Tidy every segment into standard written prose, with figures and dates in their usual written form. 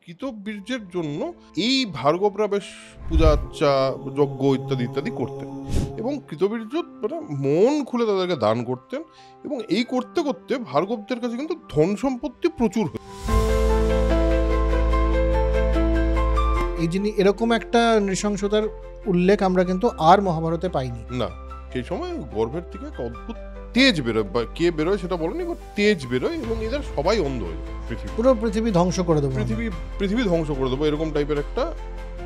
কৃতবীর্যের জন্য এই ভার্গবরা বেশ পূজা আর্চা যজ্ঞ ইত্যাদি ইত্যাদি করতেন এবং কৃতবীর্য মানে মন খুলে তাদেরকে দান করতেন এবং এই করতে করতে ভার্গবদের কাছে কিন্তু ধন সম্পত্তি প্রচুর হতো। এই যিনি এরকম একটা নৃশংসতার উল্লেখ আমরা কিন্তু আর মহাভারতে পাইনি। না, সেই সময় গর্ভের থেকে এক অদ্ভুত তেজ বেরোয়, বা কে বেরোয় সেটা বলেনি, বাট তেজ বেরোয় এবং এদের সবাই অন্ধ হয়ে পৃথিবী, পুরো পৃথিবী ধ্বংস করে দেবো, পৃথিবী ধ্বংস করে দেবো এরকম টাইপের একটা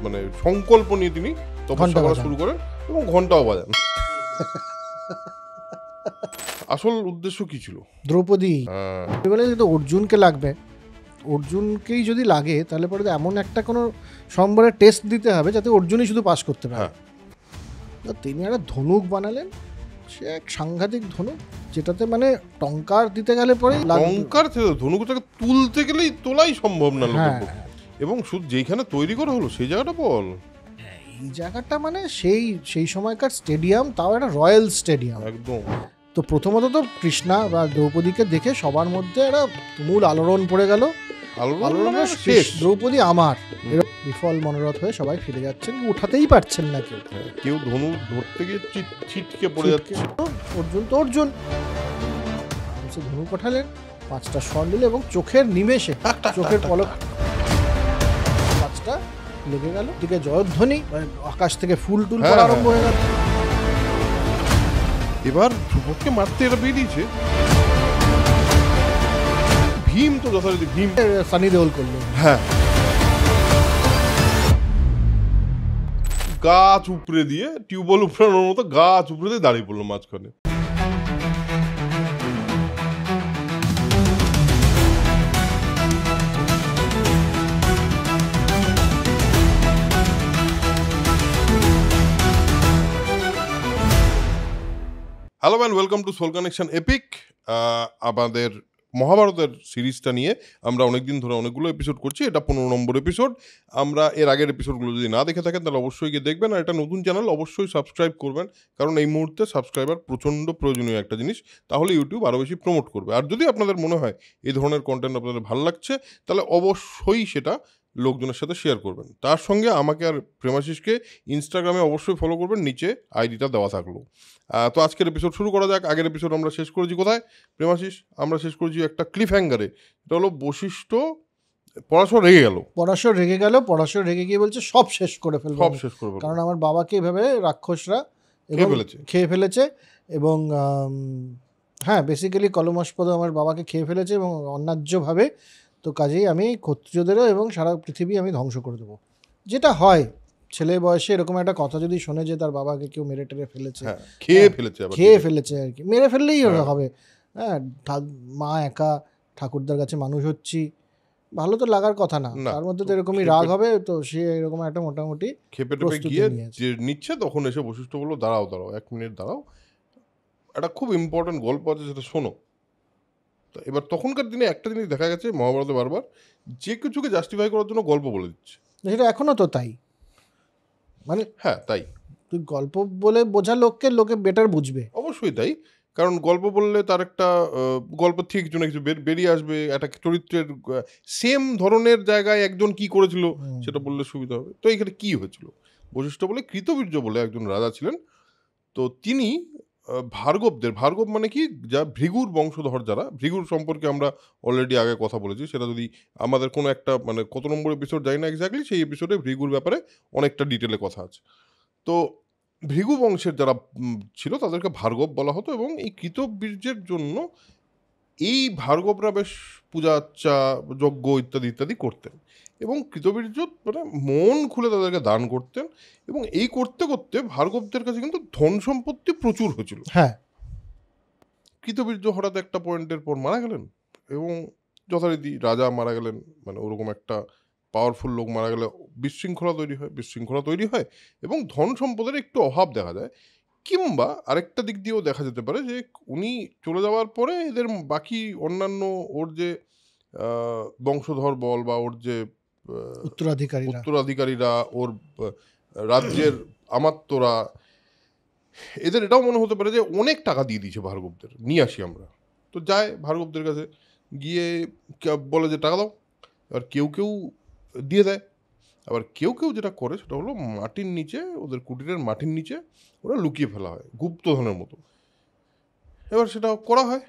মানে সংকল্প নিয়ে তিনি তপস্যা করা শুরু করেন এবং ঘন্টাও বাজান। আসল উদ্দেশ্য কি ছিল? দ্রৌপদী বলে যে অর্জুনকে লাগবে, অর্জুনকেই যদি লাগে তাহলে পরে এমন একটা কোনো সম্বরের টেস্ট দিতে হবে যাতে অর্জুনই শুধু পাস করতে পারে। তিনি একটা ধনুক বানালেন, সে এক সাংঘাতিক ধনুক যেটাতে মানে টঙ্কার দিতে গেলে পরে টঙ্কার ধনুকটাকে তুলতে গেলেই তোলাই সম্ভব না লোকের পক্ষে। এবং শুধু যেখানে তৈরি করা হলো সেই জায়গাটা বল, এই জায়গাটা মানে সেই সময়কার স্টেডিয়াম, তাও একটা রয়্যাল স্টেডিয়াম একদম। তো প্রথমত তো কৃষ্ণা বা দ্রৌপদীকে দেখে সবার মধ্যে একটা তুমুল আলোড়ন পড়ে গেল, দ্রৌপদী আমার। বিফল মনোরথ হয়ে সবাই ফিরে যাচ্ছেন, উঠাতেই পারছেন না কেউ, কেউ ধনুক ধরতে গিয়ে ছিটকে পড়ে যাচ্ছে। অর্জুন তো অর্জুন ধনুক ওঠালেন, 5টা স্বর নিল এবং চোখের নিমেষে, চোখের পলক 5টা লেগে গেল, দিকে জয়ধ্বনি, আকাশ থেকে ফুল টুল পড়া আরম্ভ হয়ে গেল। এবার ধ্রুপদকে মারতে এরা বেরিয়েছে, ভীম তো যথারীতি ভীম সানি দেওল করলো, গাছ উপড়ে দিয়ে, টিউবওয়েল উপড়ানোর মতো গাছ উপড়ে দিয়ে দাঁড়িয়ে পড়লো মাঝখানে। Hello man, welcome to soul connection epic. আমাদের মহাভারতের সিরিজটা নিয়ে আমরা অনেকদিন ধরে অনেকগুলো এপিসোড করছি, এটা 15 নম্বর এপিসোড। আমরা এর আগের এপিসোডগুলো যদি না দেখে থাকেন তাহলে অবশ্যই গিয়ে দেখবেন, আর এটা নতুন চ্যানেল, অবশ্যই সাবস্ক্রাইব করবেন, কারণ এই মুহূর্তে সাবস্ক্রাইবার প্রচণ্ড প্রয়োজনীয় একটা জিনিস, তাহলে ইউটিউব আরও বেশি প্রমোট করবে। আর যদি আপনাদের মনে হয় এই ধরনের কন্টেন্ট আপনাদের ভালো লাগছে তাহলে অবশ্যই সেটা লোকজনের সাথে শেয়ার করবেন। তার সঙ্গে আমাকে আর প্রেমাশিসকে ইনস্টাগ্রামে অবশ্যই ফলো করবেন, নিচে আইডিটা দেওয়া থাকলো। তো আজকের এপিসোড শুরু করা যাক। আগের এপিসোড আমরা শেষ করেছি কোথায় প্রেমাশিস? আমরা শেষ করেছি একটা ক্লিফ হ্যাঙ্গারে। এটা হলো বশিষ্ঠ পরাশর রেগে গেল, পরাশর রেগে গিয়ে বলছে সব শেষ করে ফেলবো, কারণ আমার বাবাকে এভাবে রাক্ষসরা খেয়ে ফেলেছে এবং হ্যাঁ বেসিক্যালি কলমাস্পদ আমার বাবাকে খেয়ে ফেলেছে এবং অন্যায্যভাবে, তো কাজেই আমি ক্ষত্রিয়দেরও এবং সারা পৃথিবী আমি ধ্বংস করে দেবো। যেটা হয় ছেলে বয়সে এরকম একটা কথা যদি শোনে যে তার বাবাকে কেউ মেরে টেরে ফেলেছে, খেয়ে ফেলেছে আর কি, মেরে ফেললেই হবে। হ্যাঁ, মা একা, ঠাকুরদার কাছে মানুষ হচ্ছি, ভালো তো লাগার কথা না, তার মধ্যে তো এরকমই রাগ হবে। তো সে এরকম একটা মোটামুটি খেপে টেপে গিয়ে যে নিচ্ছে, তখন এসে বশিষ্ঠ বললো দাঁড়াও 1 মিনিট দাঁড়াও, একটা খুব ইম্পর্টেন্ট গল্প আছে সেটা শোনো। এবার তখনকার দিনে একটা জিনিস দেখা গেছে মহাভারতে বারবার, যে কিছুকে জাস্টিফাই করার জন্য গল্প বলে দিচ্ছে, সেটা এখনো তো তাই, মানে তাই তুই গল্প বলে বোঝা লোকে বেটার বুঝবে, অবশ্যই তাই। কারণ গল্প বললে তার একটা গল্প থেকে কিছু না কিছু বেরিয়ে আসবে, একটা চরিত্রের সেম ধরনের জায়গায় একজন কি করেছিল সেটা বললে সুবিধা হবে। তো এখানে কি হয়েছিল, বশিষ্ঠ বলে কৃতবীর্য বলে একজন রাজা ছিলেন, তো তিনি ভার্গব মানে কি, যা ভৃগুর বংশধর, যারা ভৃগুর সম্পর্কে আমরা অলরেডি আগে কথা বলেছি, সেটা যদি আমাদের কোনো একটা মানে কত নম্বর এপিসোড যাই না এক্স্যাক্টলি, সেই এপিসোডে ভৃগুর ব্যাপারে অনেকটা ডিটেলে কথা আছে। তো ভৃগু বংশের যারা ছিল তাদেরকে ভার্গব বলা হতো এবং এই কৃতবীর্যের জন্য এই ভার্গবরা বেশ পূজা আর্চা যজ্ঞ ইত্যাদি ইত্যাদি করতেন এবং কৃতবীর্য মানে মন খুলে তাদেরকে দান করতেন এবং এই করতে করতে ভার্গবদের কাছে কিন্তু ধন সম্পত্তি প্রচুর হয়েছিল। কৃতবীর্য হঠাৎ একটা পয়েন্টের পর মারা গেলেন এবং যথারীতি রাজা মারা গেলেন, মানে ওরকম একটা পাওয়ারফুল লোক মারা গেলে বিশৃঙ্খলা তৈরি হয় এবং ধন সম্পদের একটু অভাব দেখা যায়। কিংবা আরেকটা দিক দিয়েও দেখা যেতে পারে যে উনি চলে যাওয়ার পরে এদের বাকি অন্যান্য ওর যে বংশধর বল বা ওর যে উত্তরাধিকারীরা, ওর রাজ্যের আমাত্যরা, এদের এটাও মনে হতে পারে যে অনেক টাকা দিয়ে দিয়েছে ভার্গবদের, নিয়ে আসি আমরা। তো যায় ভার্গবদের কাছে গিয়ে বলে যে টাকা দাও। এবার কেউ দিয়ে দেয়। আবার কেউ কেউ যেটা করে সেটা হলো মাটির নিচে, ওদের কুটিরের মাটির নিচে ওরা লুকিয়ে ফেলা হয় গুপ্তধনের মতো। এবার সেটা করা হয়।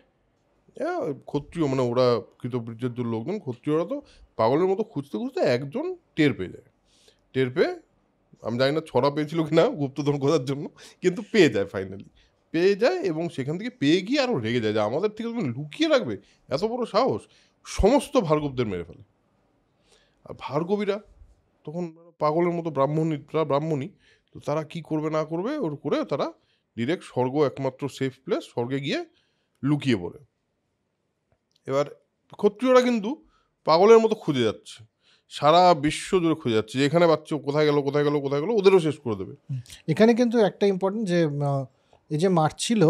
ক্ষত্রিয় মানে ওরা কৃতবীর্যের যে লোকজন, ক্ষত্রিয়রা তো পাগলের মতো খুঁজতে খুঁজতে একজন টের পেয়ে যায়। টের পেয়ে, আমি জানি না ছড়া পেয়েছিল কিনা গুপ্তধন খোঁজার জন্য, কিন্তু পেয়ে যায়, ফাইনালি পেয়ে যায়। এবং সেখান থেকে পেয়ে গিয়ে আরও রেগে যায় যে আমাদের থেকে তুমি লুকিয়ে রাখবে, এত বড় সাহস। সমস্ত ভার্গবদের মেরে ফেলে। আর ভার্গবীরা তখন পাগলের মতো ব্রাহ্মণী, তো তারা কি করবে না করবে ওর করে তারা ডিরেক্ট স্বর্গ, একমাত্র সেফ প্লেস, স্বর্গে গিয়ে লুকিয়ে পড়ে। এবার ক্ষত্রিয়রা কিন্তু পাগলের মতো খুঁজে যাচ্ছে, সারা বিশ্ব জুড়ে খুঁজে যাচ্ছে যে এখানে বাচ্চা কোথায় গেল কোথায় গেল কোথায় গেল, ওদেরও শেষ করে দেবে। এখানে কিন্তু একটা ইম্পর্টেন্ট যে এই যে মারছিল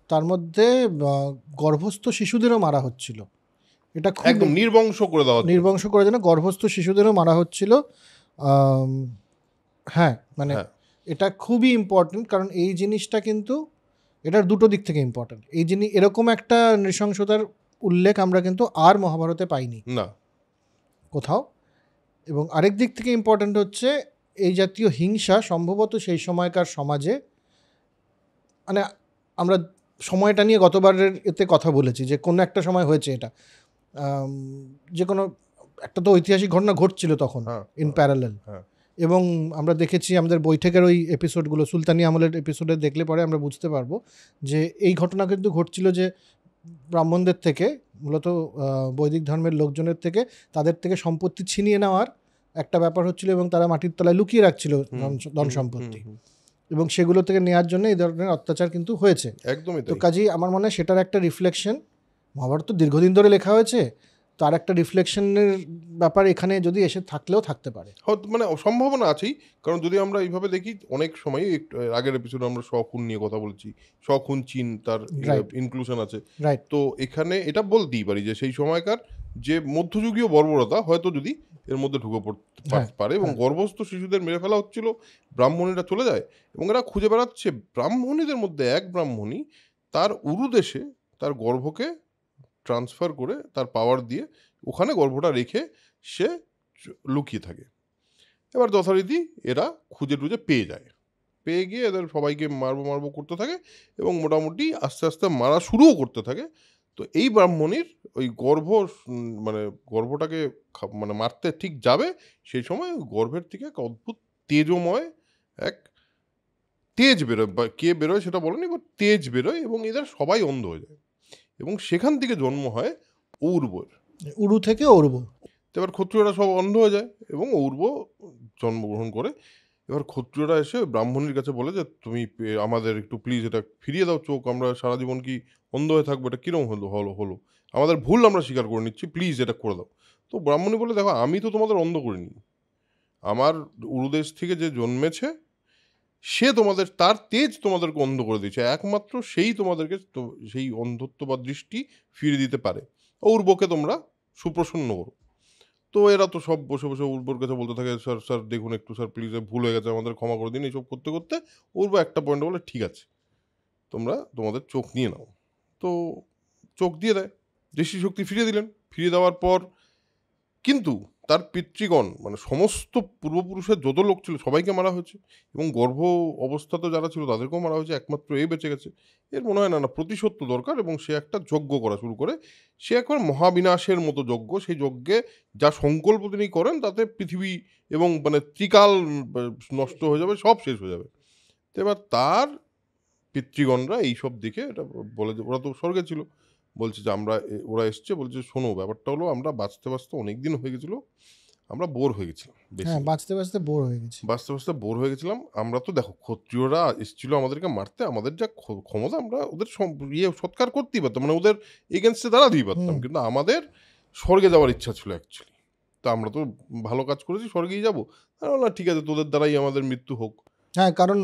তার মধ্যে গর্ভস্থ শিশুদেরও মারা হচ্ছিল। এটা খুব একদম নির্বংশ করে দেওয়া, নির্বংশ করে যেন গর্ভস্থ শিশুদেরও মারা হচ্ছিল। হ্যাঁ, মানে এটা খুবই ইম্পর্টেন্ট, কারণ এই জিনিসটা কিন্তু এটার দুটো দিক থেকে ইম্পর্টেন্ট। এই জিনিস, এরকম একটা নৃশংসতার উল্লেখ আমরা কিন্তু আর মহাভারতে পাইনি না কোথাও। এবং আরেক দিক থেকে ইম্পর্টেন্ট হচ্ছে এই জাতীয় হিংসা সম্ভবত সেই সময়কার সমাজে, মানে আমরা সময়টা নিয়ে গতবারের এতে কথা বলেছি যে কোনো একটা সময় হয়েছে এটা, যে কোনো একটা তো ঐতিহাসিক ঘটনা ঘটছিল তখন ইন প্যারালেল। এবং আমরা দেখেছি আমাদের বৈঠকের ওই এপিসোডগুলো, সুলতানি আমলের এপিসোডে দেখলে পরে আমরা বুঝতে পারবো যে এই ঘটনা কিন্তু ঘটছিল যে ব্রাহ্মণদের থেকে, মূলত বৈদিক ধর্মের লোকজনের থেকে, তাদের থেকে সম্পত্তি ছিনিয়ে নেওয়ার একটা ব্যাপার হচ্ছিল এবং তারা মাটির তলায় লুকিয়ে রাখছিল ধন সম্পত্তি, এবং সেগুলো থেকে নেওয়ার জন্য এই ধরনের অত্যাচার কিন্তু হয়েছে। একদমই। তো কাজেই আমার মনে হয় সেটার একটা রিফ্লেকশন, মহাভারত তো দীর্ঘদিন ধরে লেখা হয়েছে, তার একটা রিফ্লেকশনের ব্যাপার এখানে যদি এসে থাকলেও থাকতে পারে, মানে সম্ভাবনা আছেই। কারণ যদি আমরা এইভাবে দেখি, অনেক সময় আগের এপিসোডে আমরা শখুন নিয়ে কথা বলছি, শখুন চীন, তার ইনক্লুশন আছে। তো এখানে এটা বলতেই পারি যে সেই সময়কার যে মধ্যযুগীয় বর্বরতা হয়তো যদি এর মধ্যে ঢুকে পড়তে পারে। এবং গর্ভস্থ শিশুদের মেরে ফেলা হচ্ছিল, ব্রাহ্মণীরা চলে যায় এবং এরা খুঁজে বেড়াচ্ছে। ব্রাহ্মণীদের মধ্যে এক ব্রাহ্মণী তার উরুদেশে তার গর্ভকে ট্রান্সফার করে, তার পাওয়ার দিয়ে ওখানে গর্ভটা রেখে সে লুকিয়ে থাকে। এবার যথারীতি এরা খুঁজে টুজে পেয়ে যায়, পেয়ে গিয়ে এদের সবাইকে মারবো করতে থাকে এবং মোটামুটি আস্তে আস্তে মারা শুরুও করতে থাকে। তো এই ব্রাহ্মণীর ওই মানে গর্ভটাকে মানে মারতে ঠিক যাবে, সেই সময় গর্ভের থেকে এক অদ্ভুত তেজময় এক তেজ বেরোয়, বা কে বেরোয় সেটা বলেনি, বাট তেজ বেরোয় এবং এদের সবাই অন্ধ হয়ে যায়। এবং সেখান থেকে জন্ম হয় ঔর্বর, উরু থেকে ঔর্ব। এবার ক্ষত্রিয়রা সব অন্ধ হয়ে যায় এবং ঔর্ব জন্মগ্রহণ করে। এবার ক্ষত্রিয়রা এসে ব্রাহ্মণীর কাছে বলে যে তুমি আমাদের একটু প্লিজ এটা ফিরিয়ে দাও চোখ, আমরা সারা জীবন কি অন্ধ হয়ে থাকবো, এটা কিরম হলো আমাদের ভুল আমরা স্বীকার করে নিচ্ছি, প্লিজ এটা করে দাও। তো ব্রাহ্মণী বলে দেখো আমি তো তোমাদের অন্ধ করিনি, আমার উরুদেশ থেকে যে জন্মেছে সে তোমাদের, তার তেজ তোমাদেরকে অন্ধ করে দিয়েছে, একমাত্র সেই তোমাদেরকে সেই অন্ধত্ব বা দৃষ্টি ফিরিয়ে দিতে পারে। ঔর্বকে তোমরা সুপ্রসন্ন করো। তো এরা তো সব বসে বসে উর্বর কাছে বলতে থাকে স্যার স্যার দেখুন একটু, স্যার প্লিজ ভুল হয়ে গেছে আমাদের, ক্ষমা করে দিন। এইসব করতে করতে উর্ব একটা পয়েন্টে বলে ঠিক আছে তোমরা তোমাদের চোখ নিয়ে নাও। তো চোখ দিয়ে দেয়, দৃষ্টিশক্তি ফিরিয়ে দিলেন। ফিরিয়ে দেওয়ার পর কিন্তু তার পিতৃগণ মানে সমস্ত পূর্বপুরুষের যত লোক ছিল সবাইকে মারা হয়েছে এবং গর্ভ অবস্থাতে যারা ছিল তাদেরকেও মারা হয়েছে, একমাত্র এই বেঁচে গেছে। এর মনে হয় না প্রতিশোধ তো দরকার, এবং সে একটা যজ্ঞ করা শুরু করে। সে একবার মহাবিনাশের মতো যজ্ঞ, সেই যজ্ঞে যা সংকল্প তিনি করেন তাতে পৃথিবী এবং মানে ত্রিকাল নষ্ট হয়ে যাবে, সব শেষ হয়ে যাবে। তো এবার তার পিতৃগণরা এইসব দিকে এটা বলে যে ওরা তো স্বর্গে ছিল, বলছে যে ওরা এসছে বলছে শোনো ব্যাপারটা হলো আমরা বাঁচতে বাঁচতে অনেক দিন হয়ে গেছিলো, আমরা বোর হয়ে গেছিলাম, বাঁচতে বাঁচতে বোর হয়ে গেছিলাম। আমরা তো দেখো ক্ষত্রিয়রা এসেছিল আমাদেরকে মারতে, আমাদের যা ক্ষমতা আমরা ওদের সৎকার করতেই পারতাম, মানে ওদের এগেনস্টে দাঁড়াতেই পারতাম, কিন্তু আমাদের স্বর্গে যাওয়ার ইচ্ছা ছিল অ্যাকচুয়ালি। তো আমরা তো ভালো কাজ করেছি, স্বর্গেই যাবো। আর বললাম ঠিক আছে তোদের দ্বারাই আমাদের মৃত্যু হোক। হ্যাঁ, কারণ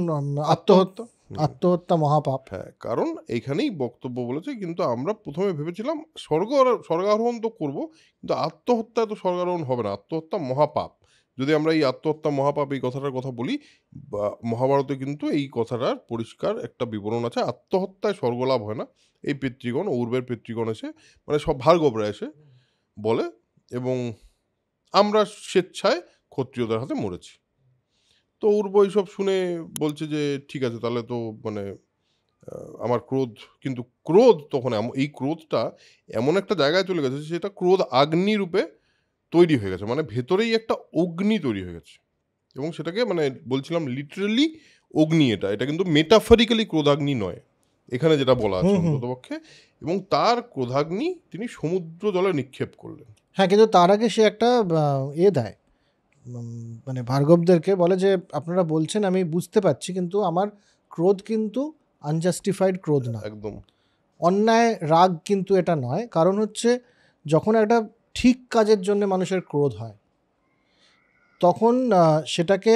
আত্মহত্যা মহাপাপ। হ্যাঁ, কারণ এইখানেই বক্তব্য বলেছে। কিন্তু আমরা প্রথমে ভেবেছিলাম স্বর্গারোহণ তো করবো, কিন্তু আত্মহত্যা তো স্বর্গারোহণ হবে না, আত্মহত্যা মহাপাপ। যদি আমরা এই আত্মহত্যা মহাপাপ এই কথাটার কথা বলি, বা মহাভারতে কিন্তু এই কথাটার পরিষ্কার একটা বিবরণ আছে, আত্মহত্যায় স্বর্গলাভ হয় না। এই পিতৃগণ, ঔর্বের পিতৃগণ এসে মানে সব ভার্গবরা এসে বলে, এবং আমরা স্বেচ্ছায় ক্ষত্রিয়দের হাতে মরেছি। তো উর্ব এইসব শুনে বলছে যে ঠিক আছে, তাহলে তো মানে আমার ক্রোধ, কিন্তু ক্রোধ তখন এই ক্রোধটা এমন একটা জায়গায় চলে গেছে সেটা ক্রোধ আগ্নি রূপে তৈরি হয়ে গেছে, মানে ভেতরেই একটা অগ্নি তৈরি হয়ে গেছে। এবং সেটাকে মানে বলছিলাম লিটারেলি অগ্নি, এটা কিন্তু মেটাফরিক্যালি ক্রোধাগ্নি নয় এখানে যেটা বলা আছে অন্ততপক্ষে। এবং তার ক্রোধাগ্নি তিনি সমুদ্র জলে নিক্ষেপ করলেন। হ্যাঁ, কিন্তু তার আগে সে একটা দেয়, মানে ভার্গবদেরকে বলে যে আপনারা বলছেন আমি বুঝতে পারছি, কিন্তু আমার ক্রোধ কিন্তু আনজাস্টিফাইড ক্রোধ না, একদম অন্যায় রাগ কিন্তু এটা নয়। কারণ হচ্ছে যখন একটা ঠিক কাজের জন্য মানুষের ক্রোধ হয় তখন সেটাকে,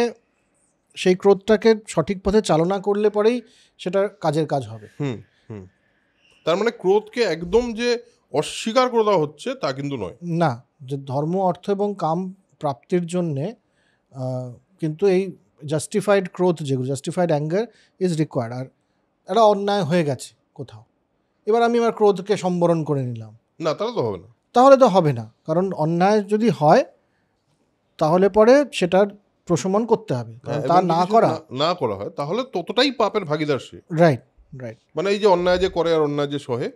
সেই ক্রোধটাকে সঠিক পথে চালনা করলে পরেই সেটা কাজের কাজ হবে। তার মানে ক্রোধকে একদম যে অস্বীকার করে দেওয়া হচ্ছে তা কিন্তু নয়, না, যে ধর্ম অর্থ এবং কাম প্রাপ্তির জন্যে কিন্তু এই জাস্টিফাইড ক্রোধ, যেগুলো জাস্টিফাইড অ্যাঙ্গার ইজ রিকোয়ার্ড। আর একটা অন্যায় হয়ে গেছে কোথাও, এবার আমি আমার ক্রোধকে সম্বরণ করে নিলাম, না তাহলে তো হবে না। তাহলে তো হবে না, কারণ অন্যায় যদি হয় তাহলে পরে সেটার প্রশমন করতে হবে। তা না করা হয় তাহলে ততটাই পাপের ভাগীদার সে। রাইট। মানে এই যে অন্যায় যে করে আর অন্যায় যে সহে,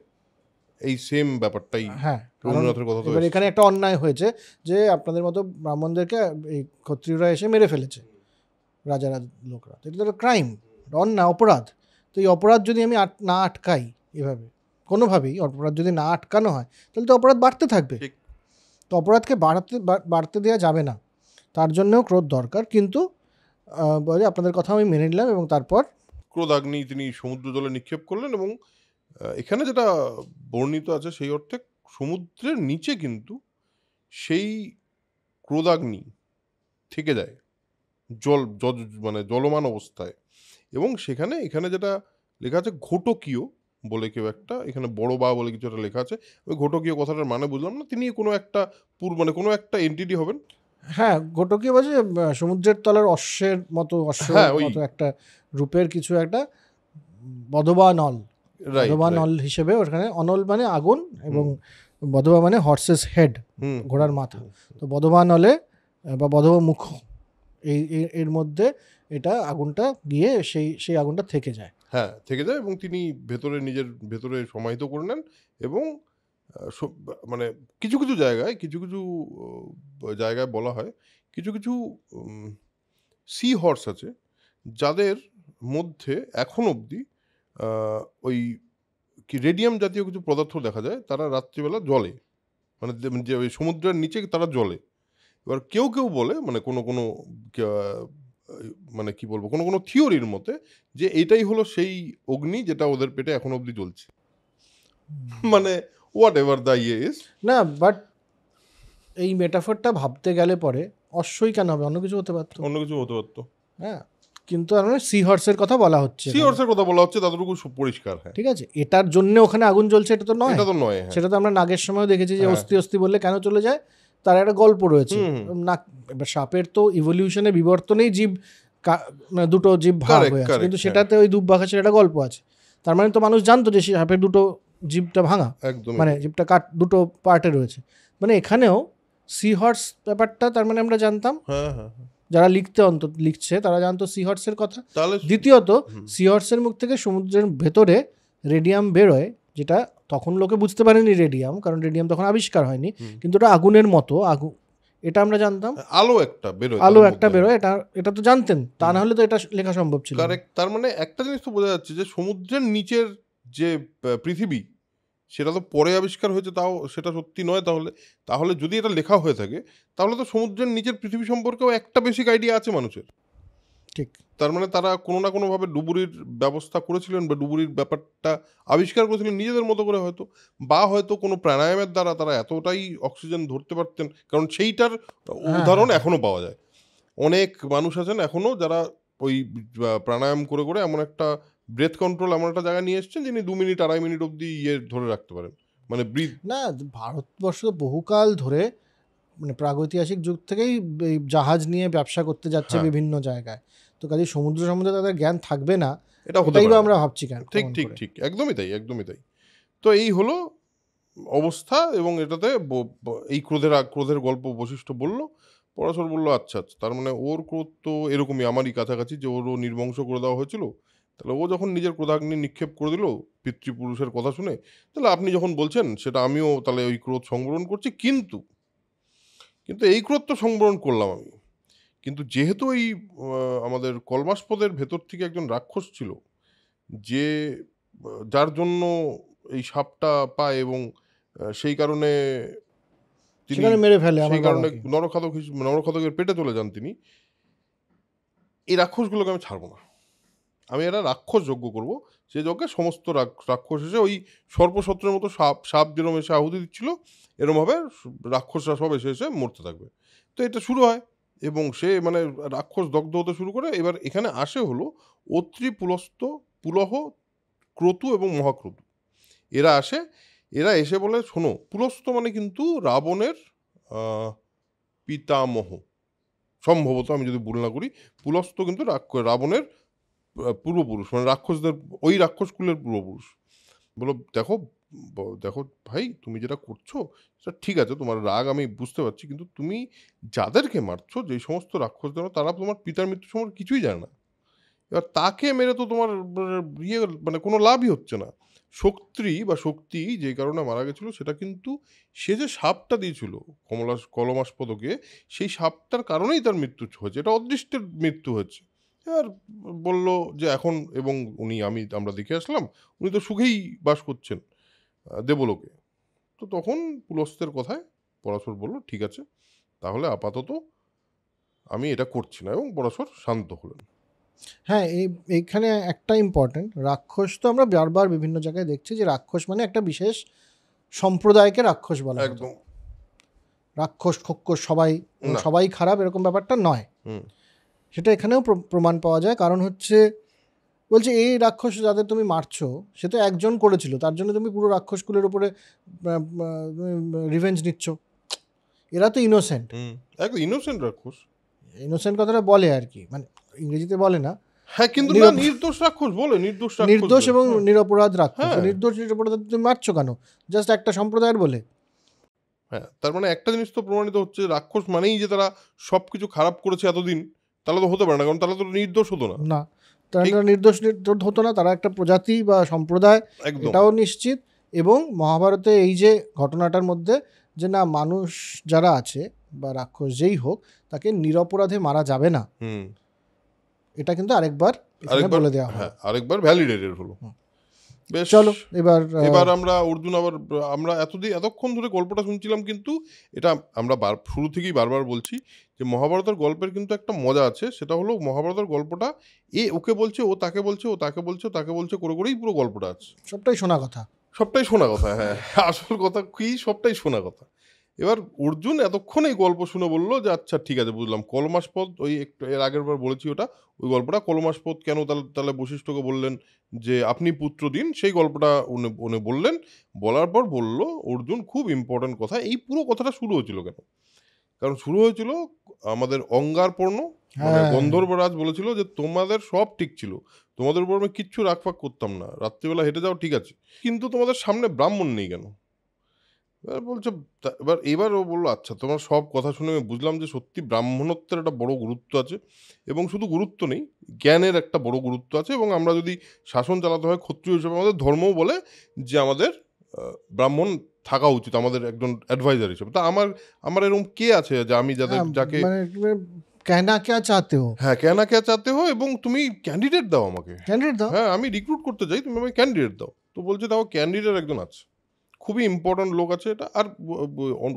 এই সেম ব্যাপারটাই। হ্যাঁ, রবীন্দ্রনাথের কথা তো এবার এখানে একটা অন্যায় হয়েছে যে আপনাদের মতো ব্রাহ্মণদেরকে এই ক্ষত্রিয়রা এসে মেরে ফেলেছে, রাজারা লোকরা, এটা তো ক্রাইম, অন্যায়, অপরাধ। তো এই অপরাধ যদি আমি না আটকাই এভাবে, কোনোভাবেই অপরাধ যদি না আটকানো হয় তাহলে তো অপরাধ বাড়তে থাকবে। তো অপরাধকে বাড়তে দেওয়া যাবে না, তার জন্যও ক্রোধ দরকার। কিন্তু বলে আপনাদের কথা আমি মেনে নিলাম, এবং তারপর ক্রোধাগ্নি তিনি সমুদ্র জলে নিক্ষেপ করলেন। এবং এখানে যেটা বর্ণিত আছে সেই অর্থে সমুদ্রের নিচে কিন্তু সেই ক্রোধাগ্নি থেকে যায় মানে জলমান অবস্থায়। এবং এখানে যেটা লেখা আছে ঘটকীয় বলে কেউ একটা, এখানে বড় বা বলে কিছু একটা লেখা আছে। ওই ঘটকীয় কথাটার মানে বুঝলাম না, তিনি কোনো একটা মানে কোনো একটা এন্টিটি হবেন। হ্যাঁ, ঘটকীয় বলছে সমুদ্রের তলার অশ্বের মতো একটা রূপের কিছু একটা বধবা নল, বধবা নল হিসেবে ওখানে, অনল মানে আগুন এবং বধবা মানে হর্সেস হেড, ঘোড়ার মাথা। তো বধবা নলে বা বধবা মুখ, এর মধ্যে এটা আগুনটা গিয়ে সেই আগুনটা থেকে যায়। হ্যাঁ, থেকে যায়। এবং তিনি নিজের ভেতরে সমাহিত করে নেন। এবং মানে কিছু কিছু জায়গায় বলা হয় কিছু সি হর্স আছে যাদের মধ্যে এখন অবধি ওই কি রেডিয়াম জাতীয় কিছু পদার্থ দেখা যায়, তারা রাত্রিবেলা জলে, মানে যে ওই সমুদ্রের নিচে তারা জলে। এবার কেউ বলে মানে কোনো মানে কি বলবো, কোনো থিওরির মতে যে এটাই হলো সেই অগ্নি যেটা ওদের পেটে এখন অবধি জ্বলছে। মানে হোয়াট এভার দ্য ইয়ে ইজ। না, বাট এই মেটাফরটা ভাবতে গেলে পরে অশ্বই কেন হবে, অন্য কিছু হতে পারতো। হ্যাঁ, কিন্তু সি হর্সের কথা বলা হচ্ছে, ততটুকু পরিষ্কার। হ্যাঁ, ঠিক আছে, এটার জন্য ওখানে আগুন জ্বলছে এটা তো নয়। সেটা তো আমরা নাগের সময় দেখেছি যে অস্থি বললে কেন চলে যায়, তার একটা গল্প রয়েছে। এবার সাপের তো ইভলিউশনে বিবর্তনেই জীব দুটো জীব ভাগ হয়ে আছে, কিন্তু সেটাতে ওই দুব্বাঘাসের একটা গল্প আছে। তার মানে তো মানুষ জানতো যে সাপের দুটো জীবটা ভাঙা, মানে জীবটা দুটো পার্টে রয়েছে। মানে এখানেও সি হর্স ব্যাপারটা তার মানে আমরা জানতাম, যারা লিখছে তারা জানতো সি হর্সের কথা। দ্বিতীয়ত সি হর্সের মুখ থেকে সমুদ্রের ভেতরে রেডিয়াম বেরোয়, যেটা তখন লোকে বুঝতে পারেনি রেডিয়াম, কারণ রেডিয়াম তখন আবিষ্কার হয়নি, কিন্তু ওটা আগুনের মতো আগুন, এটা আমরা জানতাম। আলো একটা বেরোয়, এটা তো জানতেন, তা না হলে তো এটা লেখা সম্ভব ছিল। তার মানে একটা জিনিস তো বোঝা যাচ্ছে যে সমুদ্রের নিচের যে পৃথিবী সেটা তো পরে আবিষ্কার হয়েছে, তাও সেটা সত্যি নয়। তাহলে যদি এটা লেখা হয়ে থাকে তাহলে তো সমুদ্রের নিচের পৃথিবী সম্পর্কেও একটা বেসিক আইডিয়া আছে মানুষের। ঠিক, তার মানে তারা কোনো না কোনোভাবে ডুবুরির ব্যবস্থা করেছিলেন বা ডুবুরির ব্যাপারটা আবিষ্কার করেছিলেন নিজেদের মতো করে, হয়তো কোনো প্রাণায়ামের দ্বারা তারা এতটাই অক্সিজেন ধরতে পারতেন। কারণ সেইটার উদাহরণ এখনো পাওয়া যায়। অনেক মানুষ আছেন এখনো যারা ওই প্রাণায়াম করে এমন একটা ব্রেথ কন্ট্রোল এমন একটা জায়গায় নিয়ে এসছেন যিনি 2 মিনিট 2.5 মিনিট অবধি ধরে রাখতে পারেন, মানে ব্রিথ। না, ভারতবর্ষ বহুকাল ধরে, মানে প্রাগৈতিহাসিক যুগ থেকেই জাহাজ নিয়ে ব্যবসা করতে যাচ্ছে বিভিন্ন জায়গায়। তো কাজে সমুদ্র সম্বন্ধে তাদের জ্ঞান থাকবে না, এটাই আমরা ভাবছি কেন? ঠিক, একদমই তাই। তো এই হলো অবস্থা, এবং এটাতে এই ক্রোধের গল্প বশিষ্ঠ বলল। পরাশর বলল আচ্ছা আচ্ছা, তার মানে ওর ক্রোধ তো এরকমই আমারই কাছাকাছি, যে ওরও নির্বংশ করে দেওয়া হয়েছিল। তাহলে ও যখন নিজের ক্রোধাগ্নি নিক্ষেপ করে দিল পিতৃপুরুষের কথা শুনে, তাহলে আপনি যখন বলছেন সেটা আমিও তাহলে ওই ক্রোধ সংবরণ করছি। কিন্তু এই ক্রোধ তো সংবরণ করলাম আমি, কিন্তু যেহেতু এই আমাদের কলমাসপদের ভেতর থেকে একজন রাক্ষস ছিল, যে যার জন্য এই সাপটা পায়, এবং সেই কারণে তিনি মেরে ফেলে, সেই কারণে নরখাদকের পেটে চলে যান তিনি। এই রাক্ষসগুলোকে আমি ছাড়বো না, আমি এরা রাক্ষস যজ্ঞ করব। সে যজ্ঞে সমস্ত রাক্ষস এসে ওই সর্পসত্রের মতো সাপ যেরকম এসে আহুতি দিচ্ছিল, এরমভাবে রাক্ষসরা সব এসে মরতে থাকবে। তো এটা শুরু হয়, এবং সে মানে রাক্ষস দগ্ধ হতে শুরু করে। এবার এখানে আসে হলো অত্রি, পুলস্ত, পুলহ, ক্রতু এবং মহাক্রতু। এরা এসে বলে শোনো, পুলস্ত মানে কিন্তু রাবণের পিতামহ সম্ভবত, আমি যদি ভুল না করি। পুলস্ত কিন্তু রাবণের পূর্বপুরুষ, মানে রাক্ষসদের ওই রাক্ষস কুলের পূর্বপুরুষ। বলো দেখো ভাই, তুমি যেটা করছো সেটা ঠিক আছে, তোমার রাগ আমি বুঝতে পারছি, কিন্তু তুমি যাদেরকে মারছো, যে সমস্ত রাক্ষসদের, তারা তোমার পিতার মৃত্যু সম্পর্কে কিছুই জানে না। এবার তাকে মেরে তো তোমার মানে কোনো লাভই হচ্ছে না। শক্তি যে কারণে মারা গেছিল, সেটা কিন্তু সে যে সাপটা দিয়েছিল কলমাসপদকে, সেই সাপটার কারণেই তার মৃত্যু হয়েছে, এটা অদৃষ্টের মৃত্যু হয়েছে। আর বলল যে এখন, এবং আমরা দেখে আসলাম উনি তো সুখেই বাস করছেন দেবলোকে। তো তখন পুলস্ত্যের কথায় পরাশর বলল ঠিক আছে, তাহলে আপাতত আমি এটা করছি না, এবং পরাশর শান্ত হলেন। হ্যাঁ, এইখানে একটা ইম্পর্টেন্ট, রাক্ষস তো আমরা বারবার বিভিন্ন জায়গায় দেখছি যে রাক্ষস মানে একটা বিশেষ সম্প্রদায়কে রাক্ষস বলা হয়। একদম রাক্ষস খক্ষস সবাই খারাপ এরকম ব্যাপারটা নয়। সেটা এখানেও প্রমাণ পাওয়া যায়। কারণ হচ্ছে বলছে এই রাক্ষস যাদের তুমি মারছো, সে তো একজন করেছিল, তার জন্য তুমি পুরো রাক্ষসকুলের উপরে রিভেঞ্জ নিচ্ছ। এরা তো ইনোসেন্ট, একদম ইনোসেন্ট রাক্ষস। ইনোসেন্ট কথাটা বলে আর কি, মানে ইংরেজিতে বলে না। হ্যাঁ, কিন্তু নির্দোষ রাক্ষস বলে, নির্দোষ এবং নিরপরাধ রাক্ষস। নির্দোষ নিরপরাধ তুমি মারছো কেন? জাস্ট একটা সম্প্রদায়ের বলে। হ্যাঁ, তার মানে একটা জিনিস তো প্রমাণিত হচ্ছে, রাক্ষস মানেই যে তারা সবকিছু খারাপ করেছে এতদিন, তাহলে তো হতে পারে না, কারণ তারা তো নির্দোষ হতো না। না, তারা নির্দোষ হতো না, তারা একটা প্রজাতি বা সম্প্রদায়, এটাও নিশ্চিত। এবং মহাভারতে এই যে ঘটনাটার মধ্যে যে না, মানুষ যারা আছে বা রাক্ষস যেই হোক, তাকে নিরপরাধে মারা যাবে না, এটা কিন্তু আরেকবার বলে দেওয়া হয়, আরেকবার ভ্যালিডেটেড হলো। বেশ, চলো এবার আমরা অর্জুন, আমরা এতক্ষণ ধরে গল্পটা শুনছিলাম, কিন্তু এটা আমরা শুরু থেকেই বারবার বলছি যে মহাভারতের গল্পের কিন্তু একটা মজা আছে। সেটা হলো মহাভারতের গল্পটা ওকে বলছে, ও তাকে বলছে, ও তাকে বলছে, ও তাকে বলছে, করে করেই পুরো গল্পটা আছে। সবটাই শোনা কথা। হ্যাঁ, আসল কথা কি, সবটাই শোনা কথা। এবার অর্জুন এতক্ষণ এই গল্প শুনে বললো যে আচ্ছা ঠিক আছে, বুঝলাম। কলমাসপদ, ওই একটু এর আগের বার বলেছি ওটা, ওই গল্পটা কলমাসপদ কেন তাহলে বশিষ্ঠকে বললেন যে আপনি পুত্র দিন, সেই গল্পটা উনি বললেন। বলার পর বলল অর্জুন খুব ইম্পর্টেন্ট কথা, এই পুরো কথাটা শুরু হয়েছিল কেন? কারণ শুরু হয়েছিল আমাদের অঙ্গারপর্ণ, মানে গন্ধর্বরাজ বলেছিল যে তোমাদের সব ঠিক ছিল, তোমাদের উপর আমি কিচ্ছু রাগফাগ করতাম না, রাত্রিবেলা হেঁটে যাও ঠিক আছে, কিন্তু তোমাদের সামনে ব্রাহ্মণ নেই কেন? বলছে, এবার ও বললো আচ্ছা, তোমার সব কথা শুনে আমি বুঝলাম যে সত্যি ব্রাহ্মণত্বের একটা বড় গুরুত্ব আছে, এবং শুধু গুরুত্ব নেই, জ্ঞানের একটা বড় গুরুত্ব আছে। এবং আমরা যদি শাসন চালাতে হয় ক্ষত্রিয় হিসেবে, আমাদের ধর্মও বলে যে আমাদের ব্রাহ্মণ থাকা উচিত, আমাদের একজন অ্যাডভাইজার হিসেবে। তা আমার এরকম কে আছে যে আমি যাকে कहना क्या चाहते हो, হ্যাঁ, कहना क्या चाहते हो, এবং তুমি ক্যান্ডিডেট দাও আমাকে, হ্যাঁ আমি রিক্রুট করতে চাই, তুমি আমাকে ক্যান্ডিডেট দাও। তো বলছে দেখো, ক্যান্ডিডেট একজন আছে, খুবই ইম্পর্ট্যান্ট লোক আছে এটা। আর